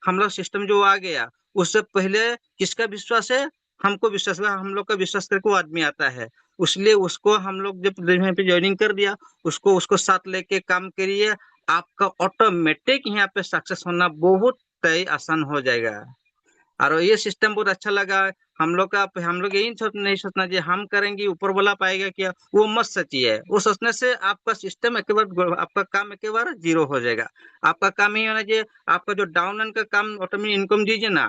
हम लोग सिस्टम जो आ गया, उससे पहले किसका विश्वास है? हमको विश्वास है, हम लोग का विश्वास करके वो आदमी आता है। इसलिए उसको हम लोग जब पे ज्वाइनिंग कर दिया, उसको साथ लेके काम करिए, आपका ऑटोमेटिक यहाँ पे सक्सेस होना बहुत तय आसान हो जाएगा। और ये सिस्टम बहुत अच्छा लगा हम लोग यही नहीं सोचना कि हम करेंगे ऊपर वाला पाएगा क्या, वो मत सोचिए। वो सोचने से आपका सिस्टम एक बार, आपका काम एक बार जीरो हो जाएगा। आपका काम ही होना चाहिए, आपका जो डाउन लाइन का काम ऑटोमेटिक इनकम दीजिए ना,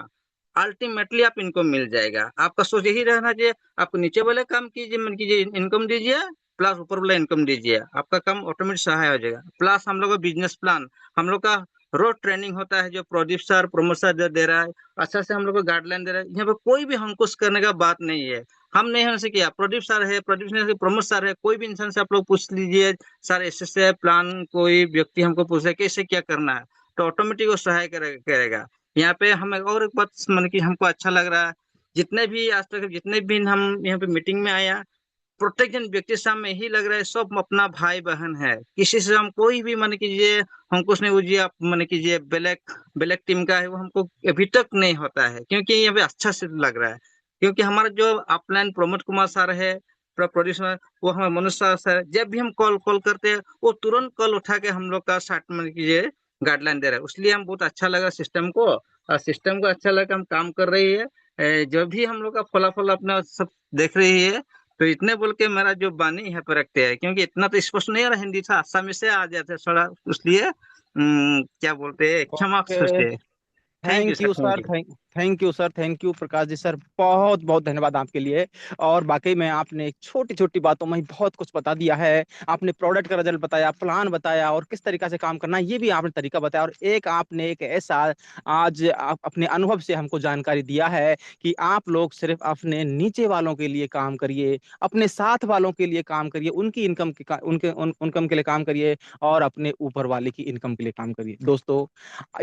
अल्टीमेटली आप इनकम मिल जाएगा। आपका सोच यही रहना चाहिए, आप नीचे वाले काम कीजिए, मन कीजिए, इनकम दीजिए, प्लस ऊपर वाला इनकम दीजिए, आपका काम ऑटोमेटिक सहाय हो जाएगा। प्लस हम लोग का बिजनेस प्लान, हम लोग का रोज ट्रेनिंग होता है जो प्रदीप सर, प्रमोद सर दे रहा है, अच्छा से हम लोग को गाइडलाइन दे रहा है। यहाँ पे कोई भी अंकुश करने का बात नहीं है। हम नहीं होने से किया, प्रदीप सर है, प्रमोद सर है, कोई भी इंसान से आप लोग पूछ लीजिए, सर ऐसे प्लान, कोई व्यक्ति हमको पूछे कैसे क्या करना है, तो ऑटोमेटिक वो सहाय करेगा। यहाँ पे हमें और एक बात मन की हमको अच्छा लग रहा है, जितने भी आज तक जितने भी हम यहाँ पे मीटिंग में आया, प्रत्येक जन व्यक्ति से हमें यही लग रहा है सब अपना भाई बहन है। किसी से हम कोई भी मन कीजिए हमको नहीं बुझिए, आप मन कीजिए ब्लैक टीम का है, वो हमको अभी तक नहीं होता है, क्योंकि यहाँ पे अच्छा से लग रहा है। क्योंकि हमारा जो अपलाइन प्रमोद कुमार सर है, प्रोड्यूसर, वो हमारे मनुष्य सर, जब भी हम कॉल करते हैं वो तुरंत कॉल उठा के हम लोग का साथ मन कीजिए गाइडलाइन दे रहा है। इसलिए हम बहुत अच्छा लगा सिस्टम को, और सिस्टम को अच्छा लगा हम काम कर रही है। जो भी हम लोग का फलाफल अपना सब देख रही है। तो इतने बोल के मेरा जो बानी यहाँ पे रखते हैं, क्योंकि इतना तो स्पष्ट नहीं आ रहा, हिंदी था, आसामी से आ जाते थोड़ा, इसलिए क्या बोलते हैं, क्षमा ओके, सोचते हैं। Thank you thank sir, you thank sir, you. Thank you sir, thank you Prakash ji sir, बहुत बहुत धन्यवाद आपके लिए। और वाकई में आपने छोटी छोटी बातों में ही बहुत कुछ बता दिया है। आपने प्रोडक्ट का रिजल्ट बताया, प्लान बताया, और किस तरीका से काम करना है ये भी आपने तरीका बताया। और एक आपने एक ऐसा आज आप अपने अनुभव से हमको जानकारी दिया है कि आप लोग सिर्फ अपने नीचे वालों के लिए काम करिए, अपने साथ वालों के लिए काम करिए, उनकी इनकम के इनकम के लिए काम करिए, और अपने ऊपर वाले की इनकम के लिए काम करिए। दोस्तों,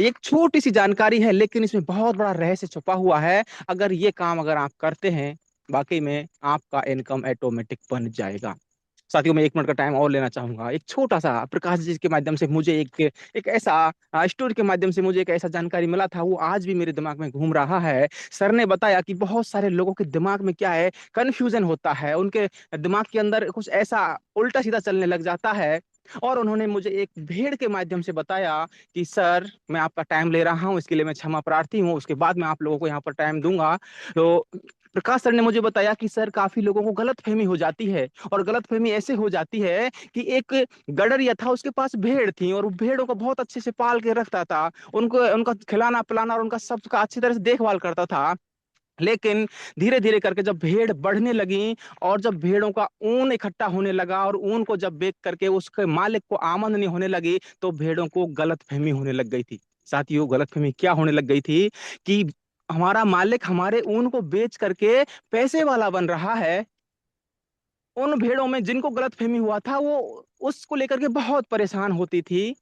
एक छोटी सी जानकारी है लेकिन इसमें बहुत बड़ा रहस्य छुपा हुआ है। अगर ये काम अगर आप करते हैं, वाकई में आपका इनकम ऑटोमेटिक बन जाएगा। साथियों, मैं 1 मिनट का टाइम और लेना चाहूंगा। एक छोटा सा प्रकाश जी के माध्यम से मुझे एक ऐसा स्टोरी के माध्यम से मुझे एक ऐसा जानकारी मिला था, वो आज भी मेरे दिमाग में घूम रहा है। सर ने बताया कि बहुत सारे लोगों के दिमाग में क्या है, कंफ्यूजन होता है, उनके दिमाग के अंदर कुछ ऐसा उल्टा सीधा चलने लग जाता है। और उन्होंने मुझे एक भेड़ के माध्यम से बताया कि सर, मैं आपका टाइम ले रहा हूँ, इसके लिए मैं क्षमा प्रार्थी हूँ, उसके बाद मैं आप लोगों को यहाँ पर टाइम दूंगा। तो प्रकाश सर ने मुझे बताया कि सर, काफी लोगों को गलतफहमी हो जाती है, और गलतफहमी ऐसे हो जाती है कि एक गडरिया था, उसके पास भेड़ थी, और वो भेड़ों को बहुत अच्छे से पाल के रखता था, उनको उनका खिलाना पिलाना और उनका सबका अच्छी तरह से देखभाल करता था। लेकिन धीरे धीरे करके जब भेड़ बढ़ने लगी, और जब भेड़ों का ऊन इकट्ठा होने लगा, और ऊन को जब बेच करके उसके मालिक को आमदनी होने लगी, तो भेड़ों को गलतफहमी होने लग गई थी। साथियों, गलतफहमी क्या होने लग गई थी कि हमारा मालिक हमारे ऊन को बेच करके पैसे वाला बन रहा है। उन भेड़ों में जिनको गलतफहमी हुआ था, वो उसको लेकर के बहुत परेशान होती थी।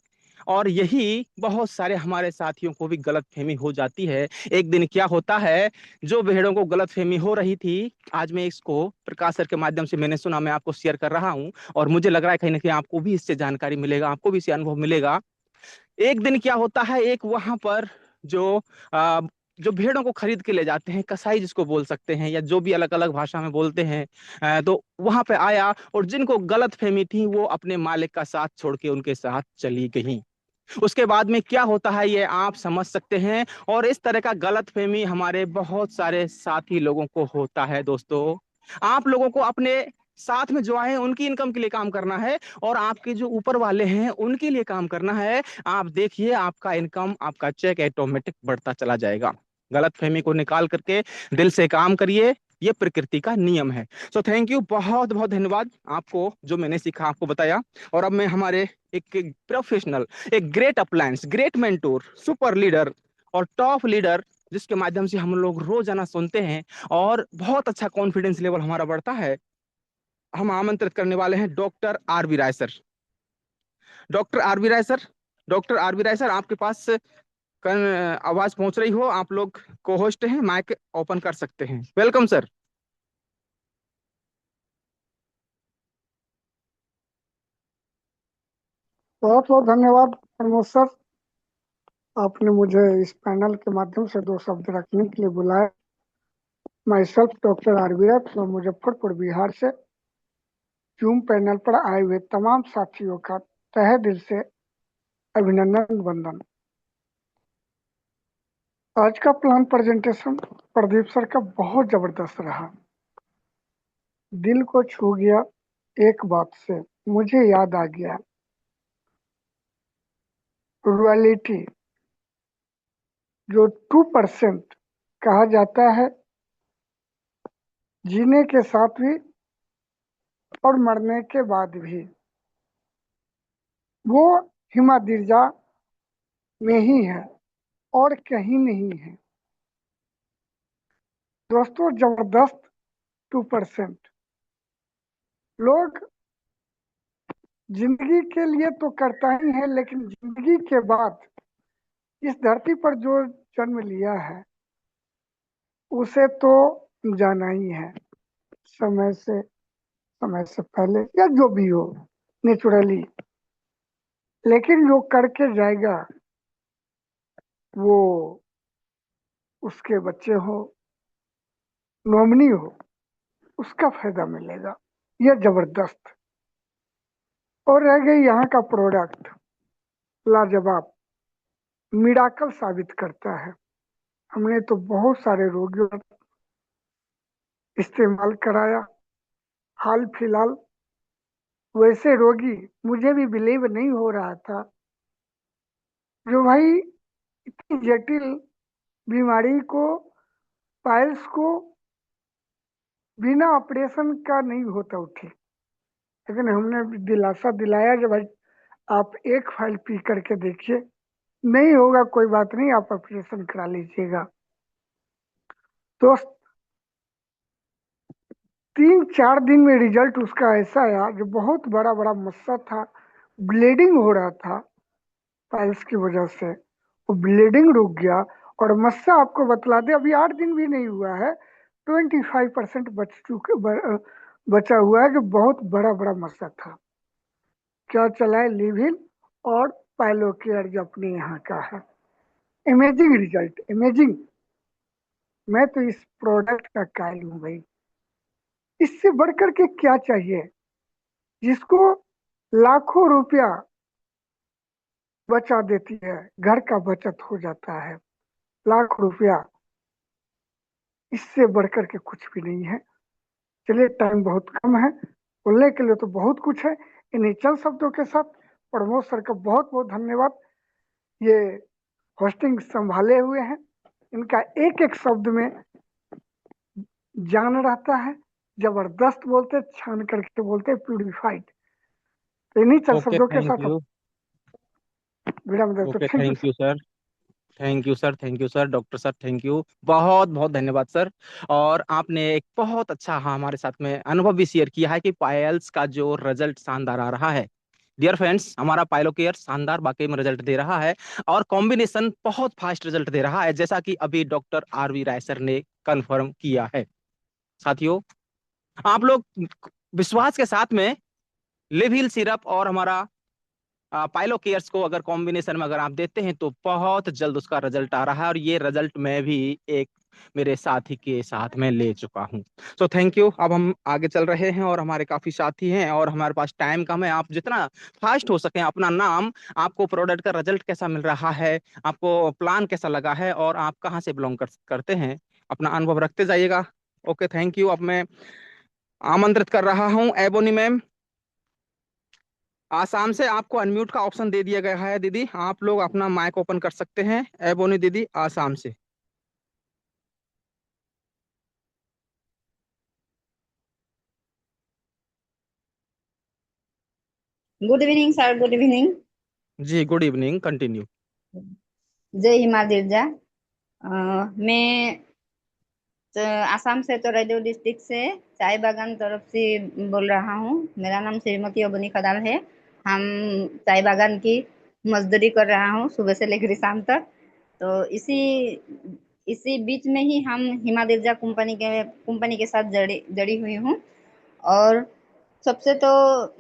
और यही बहुत सारे हमारे साथियों को भी गलतफहमी हो जाती है। एक दिन क्या होता है, जो भेड़ों को गलतफहमी हो रही थी, आज मैं इसको प्रकाश सर के माध्यम से मैंने सुना, मैं आपको शेयर कर रहा हूँ, और मुझे लग रहा है कहीं ना कहीं आपको भी इससे जानकारी मिलेगा, आपको भी इससे अनुभव मिलेगा। एक दिन क्या होता है, एक वहां पर जो आ, जो भेड़ों को खरीद के ले जाते हैं, कसाई जिसको बोल सकते हैं, या जो भी अलग अलग भाषा में बोलते हैं, तो वहां पे आया, और जिनको गलत फहमी थी वो अपने मालिक का साथ छोड़ के उनके साथ चली गई। उसके बाद में क्या होता है ये आप समझ सकते हैं। और इस तरह का गलत फहमी हमारे बहुत सारे साथी लोगों को होता है। दोस्तों, आप लोगों को अपने साथ में जो आए उनकी इनकम के लिए काम करना है, और आपके जो ऊपर वाले हैं उनके लिए काम करना है। आप देखिए, आपका इनकम, आपका चेक ऑटोमेटिक बढ़ता चला जाएगा। गलत फहमी को निकाल करके दिल से काम करिए, ये प्रकृति का नियम है। सो थैंक यू, बहुत बहुत धन्यवाद आपको, जो मैंने सीखा आपको बताया। और अब मैं हमारे एक प्रोफेशनल, एक great appliance, great mentor, super leader और टॉप लीडर, जिसके माध्यम से हम लोग रोजाना सुनते हैं और बहुत अच्छा कॉन्फिडेंस लेवल हमारा बढ़ता है, हम आमंत्रित करने वाले हैं doctor R V Rai sir. Doctor R V Rai sir, doctor R V Rai sir, आपके पास आवाज पहुंच रही हो, आप लोग को होस्ट हैं, माइक ओपन कर सकते हैं। Welcome sir. बहुत बहुत धन्यवाद प्रमोद सर, आपने मुझे इस पैनल के माध्यम से 2 शब्द रखने के लिए बुलाया। मैं self doctor Arvira from Muzaffarpur Bihar से जूम पैनल पर आए हुए तमाम साथियों का तहे दिल से अभिनंदन वंदन। आज का प्लान प्रेजेंटेशन प्रदीप सर का बहुत जबरदस्त रहा, दिल को छू गया। एक बात से मुझे याद आ गया, रॉयल्टी जो 2% कहा जाता है, जीने के साथ भी और मरने के बाद भी, वो हिमा दिर्जा में ही है और कहीं नहीं है। दोस्तों, जबरदस्त 2%। लोग जिंदगी के लिए तो करता ही है, लेकिन जिंदगी के बाद इस धरती पर जो जन्म लिया है उसे तो जाना ही है, समय से पहले या जो भी हो, नेचुरली। लेकिन जो करके जाएगा वो उसके बच्चे हो, नॉमिनी हो, उसका फायदा मिलेगा। यह जबरदस्त। और रह गई यहाँ का प्रोडक्ट, लाजवाब, मिराकल साबित करता है। हमने तो बहुत सारे रोगियों को इस्तेमाल कराया। हाल फिलहाल वैसे रोगी मुझे भी बिलीव नहीं हो रहा था, जो भाई इतनी जटिल बीमारी को, पाइल्स को बिना ऑपरेशन का नहीं होता उठे, लेकिन हमने दिलासा दिलाया कि भाई आप एक फाइल पी करके देखिए, नहीं होगा कोई बात नहीं, आप ऑपरेशन करा लीजिएगा। तो 3-4 दिन में रिजल्ट उसका ऐसा आया जो बहुत बड़ा बड़ा मस्सा था, ब्लीडिंग हो रहा था पाइल्स की वजह से, वो ब्लीडिंग रुक गया। और मस्सा आपको बतला दे, अभी 8 दिन भी नहीं हुआ है, 25% बचा हुआ है, जो बहुत बड़ा बड़ा मस्सा था। क्या चला है? लिविन और पाइलोकेयर जो अपने यहाँ का है। Imaging result, imaging. मैं तो इस प्रोडक्ट का कायल हूँ भाई, इससे बढ़कर के क्या चाहिए? जिसको लाखों रुपया बचा देती है, घर का बचत हो जाता है, लाख रुपया, इससे बढ़कर के कुछ भी नहीं है। चलिए, टाइम बहुत कम है, बोलने के लिए तो बहुत कुछ है। इन्हीं चंद शब्दों के साथ प्रमोद सर का बहुत बहुत धन्यवाद। ये होस्टिंग संभाले हुए हैं, इनका एक एक शब्द में जान रहता है, जबरदस्त बोलते, छान करके बोलते, प्यूरिफाइड। तो इन्हीं चंद ओके, शब्दों के थैंक साथ यू। विराम देते। Okay, thank you thank you sir. Thank you sir, thank you sir, doctor sir, thank you, बहुत बहुत धन्यवाद सर। और आपने एक बहुत अच्छा, हाँ, हमारे साथ में अनुभव भी शेयर किया है कि पायल्स का जो रिजल्ट शानदार आ रहा है। डियर फ्रेंड्स, हमारा पाइलोकेयर शानदार वाकई में रिजल्ट दे रहा है और कॉम्बिनेशन बहुत फास्ट रिजल्ट दे रहा है, जैसा कि अभी doctor R V Rai sir ने कंफर्म किया है। साथियों, आप लोग विश्वास के साथ में लिविल सिरप और हमारा पाइलो केयर्स को अगर कॉम्बिनेशन में अगर आप देते हैं तो बहुत जल्द उसका रिजल्ट आ रहा है, और ये रिजल्ट मैं भी एक मेरे साथी के साथ में ले चुका हूं। So thank you. अब हम आगे चल रहे हैं और हमारे काफी साथी हैं और हमारे पास टाइम कम है। आप जितना फास्ट हो सके अपना नाम, आपको प्रोडक्ट का रिजल्ट कैसा मिल रहा है, आपको प्लान कैसा लगा है और आप कहाँ से बिलोंग करते हैं, अपना अनुभव रखते जाइएगा। Okay, thank you. अब मैं आमंत्रित कर रहा हूँ एबोनी मैम। आसाम से आपको अनम्यूट का ऑप्शन दे दिया गया है दीदी, आप लोग अपना माइक ओपन कर सकते हैं। एबोनी दीदी आसाम से। Good evening sir, good evening. जी, गुड इवनिंग, कंटिन्यू। जय हिमा दिर्जा। मैं आसाम से तोराईदेव डिस्ट्रिक्ट से चाय बागान तरफ से बोल रहा हूँ। मेरा नाम श्रीमती अबनी खदाल है। हम चाय बागान की मजदूरी कर रहा हूँ सुबह से लेकर शाम तक। तो इसी बीच में ही हम हिमा दिर्जा कंपनी के साथ जड़ी हुई हूँ। और सबसे तो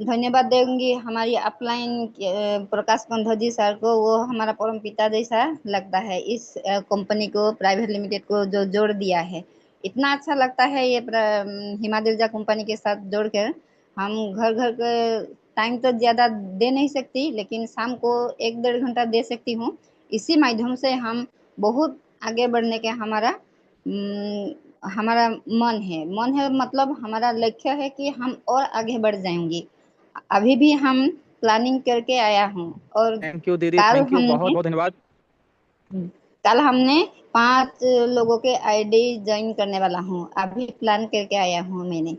धन्यवाद देंगी हमारी अपलाइन प्रकाश कंधोजी सर को। वो हमारा परम पिता जैसा लगता है। इस कंपनी को, प्राइवेट लिमिटेड को जो जोड़ दिया है, इतना अच्छा लगता है ये हिमा दिर्जा कंपनी के साथ जोड़कर। हम घर घर के टाइम तो ज़्यादा दे नहीं सकती, लेकिन शाम को 1-1.5 घंटा दे सकती हूँ। इसी माध्यम से हम बहुत आगे बढ़ने के हमारा मन है मतलब हमारा लक्ष्य है कि हम और आगे बढ़ जाएंगे। अभी भी हम प्लानिंग करके आया हूँ। और थैंक यू दीदी, कल थैंक यू, बहुत हमने बहुत धन्यवाद। कल हमने 5 लोगों के आईडी ज्वाइन करने वाला हूँ। अभी प्लान करके आया हूँ मैंने।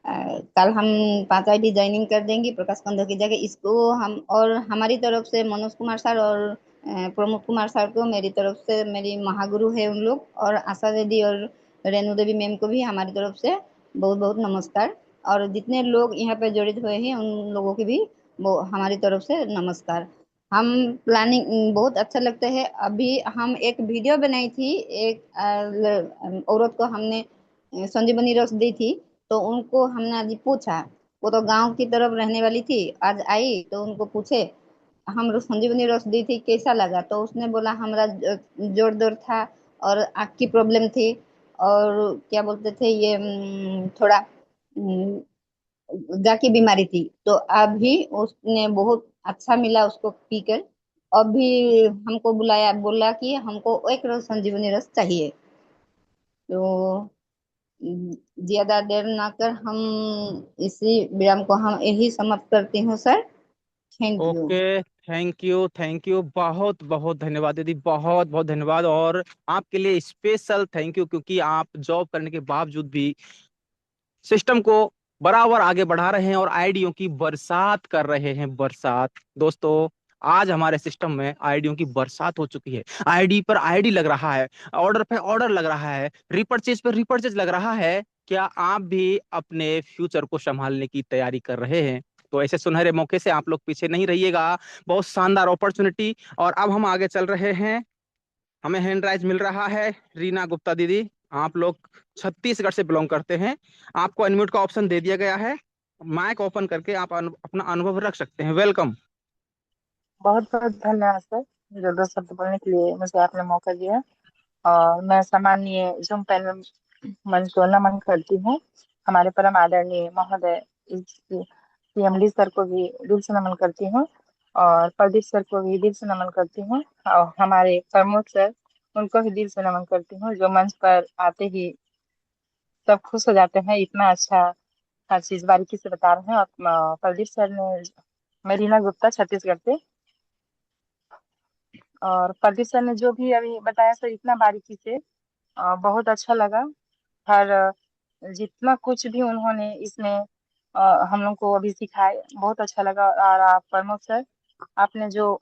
कल हम 5 आईडी ज्वाइनिंग कर देंगे प्रकाश कंधो की जगह। इसको हम और हमारी तरफ से मनोज कुमार सर और प्रमोद कुमार सर को मेरी तरफ से, मेरी महागुरु है उन लोग, और आशा दीदी और रेणु देवी मैम को भी हमारी तरफ से बहुत बहुत नमस्कार। और जितने लोग यहाँ पे जड़ित हुए हैं उन लोगों की भी वो हमारी तरफ से नमस्कार। हम प्लानिंग बहुत अच्छा लगता है। अभी हम एक वीडियो बनाई थी, एक औरत को हमने संजीवनी रस दी थी। तो उनको हमने आज पूछा, वो तो गांव की तरफ रहने वाली थी, आज आई तो उनको पूछे हम संजीवनी रस दी थी कैसा लगा। तो उसने बोला हमारा जोड़ दर्द था और आँख की प्रॉब्लम थी, और क्या बोलते थे ये थोड़ा गा की बीमारी थी। तो अभी उसने बहुत अच्छा मिला उसको पीकर। अभी हमको बुलाया, बोला कि हमको एक रोज संजीवनी रस चाहिए। तो ज्यादा देर ना कर हम इसी व्यायाम को हम यही समाप्त करती हूँ sir. Thank you. Okay, thank you, बहुत बहुत धन्यवाद दीदी, बहुत बहुत धन्यवाद। और आपके लिए स्पेशल थैंक यू, क्योंकि आप जॉब करने के बावजूद भी सिस्टम को बराबर आगे बढ़ा रहे हैं और आईडियों की बरसात कर रहे हैं, बरसात। दोस्तों, आज हमारे सिस्टम में आईडियों की बरसात हो चुकी है। आईडी पर आईडी लग रहा है, ऑर्डर पे ऑर्डर लग रहा है, रिपर्चेज पर रिपर्चेज लग रहा है। क्या आप भी अपने फ्यूचर को संभालने की तैयारी कर रहे हैं? तो ऐसे सुनहरे मौके से आप लोग पीछे नहीं रहिएगा, बहुत शानदार अपॉर्चुनिटी। और अब हम आगे चल रहे हैं। हमें हैंड राइज मिल रहा है। रीना गुप्ता दीदी, आप लोग छत्तीसगढ़ से बिलोंग करते हैं, आपको अनम्यूट का ऑप्शन दे दिया गया है। माइक ओपन करके आप अपना अनुभव रख सकते हैं। वेलकम। बहुत बहुत धन्यवाद सर, जो 2 शब्द बोलने के लिए मुझे आपने मौका दिया। और मैं सम्माननीय जूम पैनल मंच को नमन करती हूँ। हमारे परम आदरणीय महोदय सीएमडी सर को भी दिल से नमन करती हूँ, और प्रदीप सर को भी दिल से नमन करती हूँ, और हमारे प्रमोद सर, उनको भी दिल से नमन करती हूँ, जो मंच पर आते ही सब खुश हो जाते हैं। इतना अच्छा हर चीज बारीकी से बता रहे हैं। और प्रदीप सर ने, मैं रीना गुप्ता छत्तीसगढ़ से, और प्रदीप सर ने जो भी अभी बताया सर इतना बारीकी से, बहुत अच्छा लगा। हर जितना कुछ भी उन्होंने इसमें हम लोग को अभी सिखाए, बहुत अच्छा लगा। और आप प्रमुख सर, आपने जो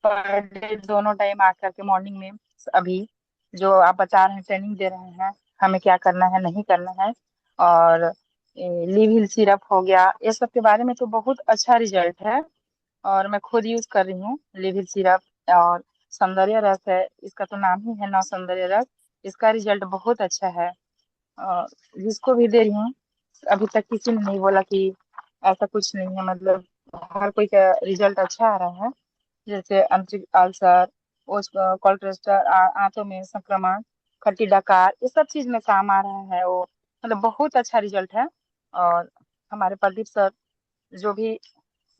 पर डे दोनों टाइम आकर के मॉर्निंग में अभी जो आप बता रहे हैं, ट्रेनिंग दे रहे हैं हमें क्या करना है नहीं करना है, और लिव हिल सिरप हो गया, ये सब के बारे में तो बहुत अच्छा रिजल्ट है। और मैं खुद यूज कर रही हूँ लिविल सिरप। और सौंदर्य रस है, इसका तो नाम ही है नौ सौंदर्य रस। इसका रिजल्ट बहुत अच्छा है, और जिसको भी दे रही हूँ अभी तक किसी ने नहीं बोला कि ऐसा कुछ नहीं है। मतलब हर कोई का रिजल्ट अच्छा आ रहा है। जैसे आंतरिक अल्सर, कोलेस्ट्रॉल, आंतों में संक्रमण, खट्टी डकार, ये सब चीज में काम आ रहा है वो। मतलब बहुत अच्छा रिजल्ट है। और हमारे प्रदीप सर जो भी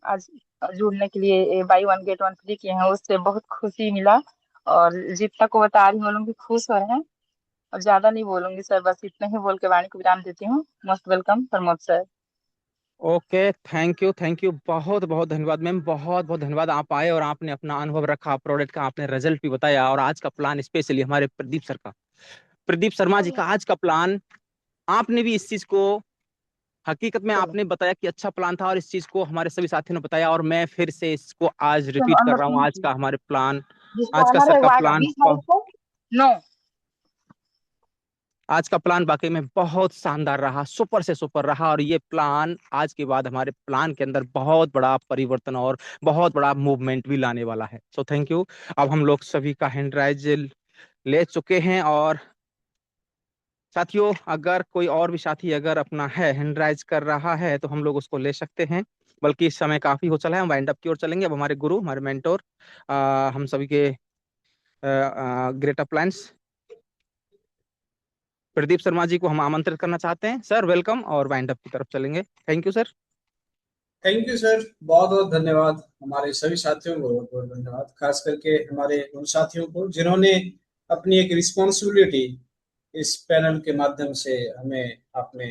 आज जुड़ने के लिए by one get one free किए हैं, उससे बहुत खुशी मिला। और जितना को बता रही हूँ वो लोग भी खुश हो रहे हैं। और ज्यादा नहीं बोलूंगी सर, बस इतना ही बोल के वाणी को विराम देती हूँ। Most welcome Pramod sir. Okay, thank you, बहुत बहुत धन्यवाद मैम, बहुत बहुत धन्यवाद। आप आए और आपने अपना अनुभव रखा, प्रोडक्ट का आपने रिजल्ट भी बताया। और आज का प्लान स्पेशली हमारे प्रदीप सर का, प्रदीप शर्मा जी का आज का प्लान, आपने भी इस चीज को, हकीकत में चलो आपने बताया कि अच्छा प्लान था, और इस चीज को हमारे सभी साथियों ने बताया, और मैं फिर से इसको आज चलो रिपीट कर अंदर रहा हूँ। सुनिए आज का प्लीज। हमारे प्लान, जिसको आज का ऑनर सर है का वो आएगा प्लान, 20 तारीख को। नो। आज का प्लान वाकई में बहुत शानदार रहा, सुपर से सुपर रहा। और ये प्लान आज के बाद हमारे प्लान के अंदर बहुत बड़ा परिवर्तन और बहुत बड़ा मूवमेंट भी लाने वाला है। So thank you. अब हम लोग सभी का हैंड राइज ले चुके हैं। और साथियों, अगर कोई और भी साथी अगर अपना है हैंड राइज कर रहा है तो हम लोग उसको ले सकते हैं। बल्कि इस समय काफी हो चला है, हम वाइंड अप की ओर चलेंगे। अब हमारे गुरु, हमारे मेंटोर, हम सभी के ग्रेट प्लान्स प्रदीप शर्मा जी को हम आमंत्रित करना चाहते हैं। सर वेलकम, और वाइंड अप की तरफ चलेंगे। Thank you sir. Thank you sir, बहुत बहुत धन्यवाद। हमारे सभी साथियों को बहुत बहुत धन्यवाद, खास करके हमारे उन साथियों को जिन्होंने अपनी एक रिस्पॉन्सिबिलिटी इस पैनल के माध्यम से हमें अपने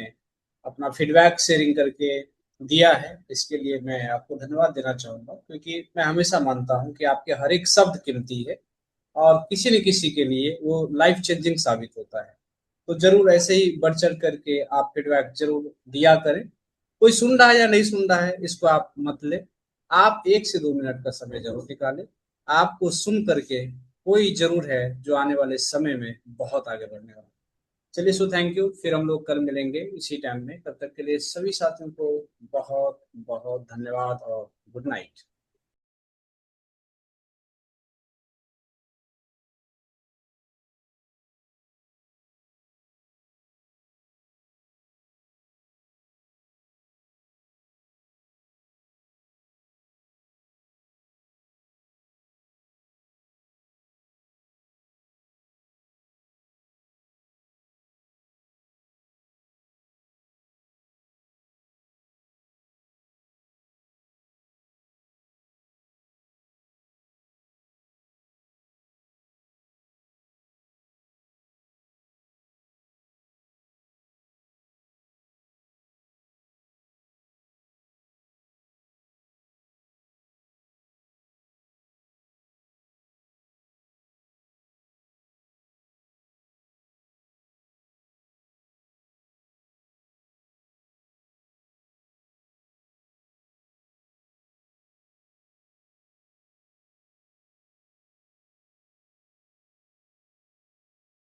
अपना फीडबैक शेयरिंग करके दिया है। इसके लिए मैं आपको धन्यवाद देना चाहूंगा, क्योंकि मैं हमेशा मानता हूं कि आपके हर एक शब्द कीमती है और किसी न किसी के लिए वो लाइफ चेंजिंग साबित होता है। तो जरूर ऐसे ही बढ़ चढ़ करके आप फीडबैक जरूर दिया करें। कोई सुन रहा है या नहीं सुन रहा है इसको आप मत ले, आप 1 से 2 मिनट का समय जरूर निकालें। आपको सुन करके कोई जरूर है जो आने वाले समय में बहुत आगे बढ़ने वाला है। चलिए, सो थैंक यू। फिर हम लोग कल मिलेंगे इसी टाइम में। तब तक के लिए सभी साथियों को बहुत बहुत धन्यवाद और गुड नाइट।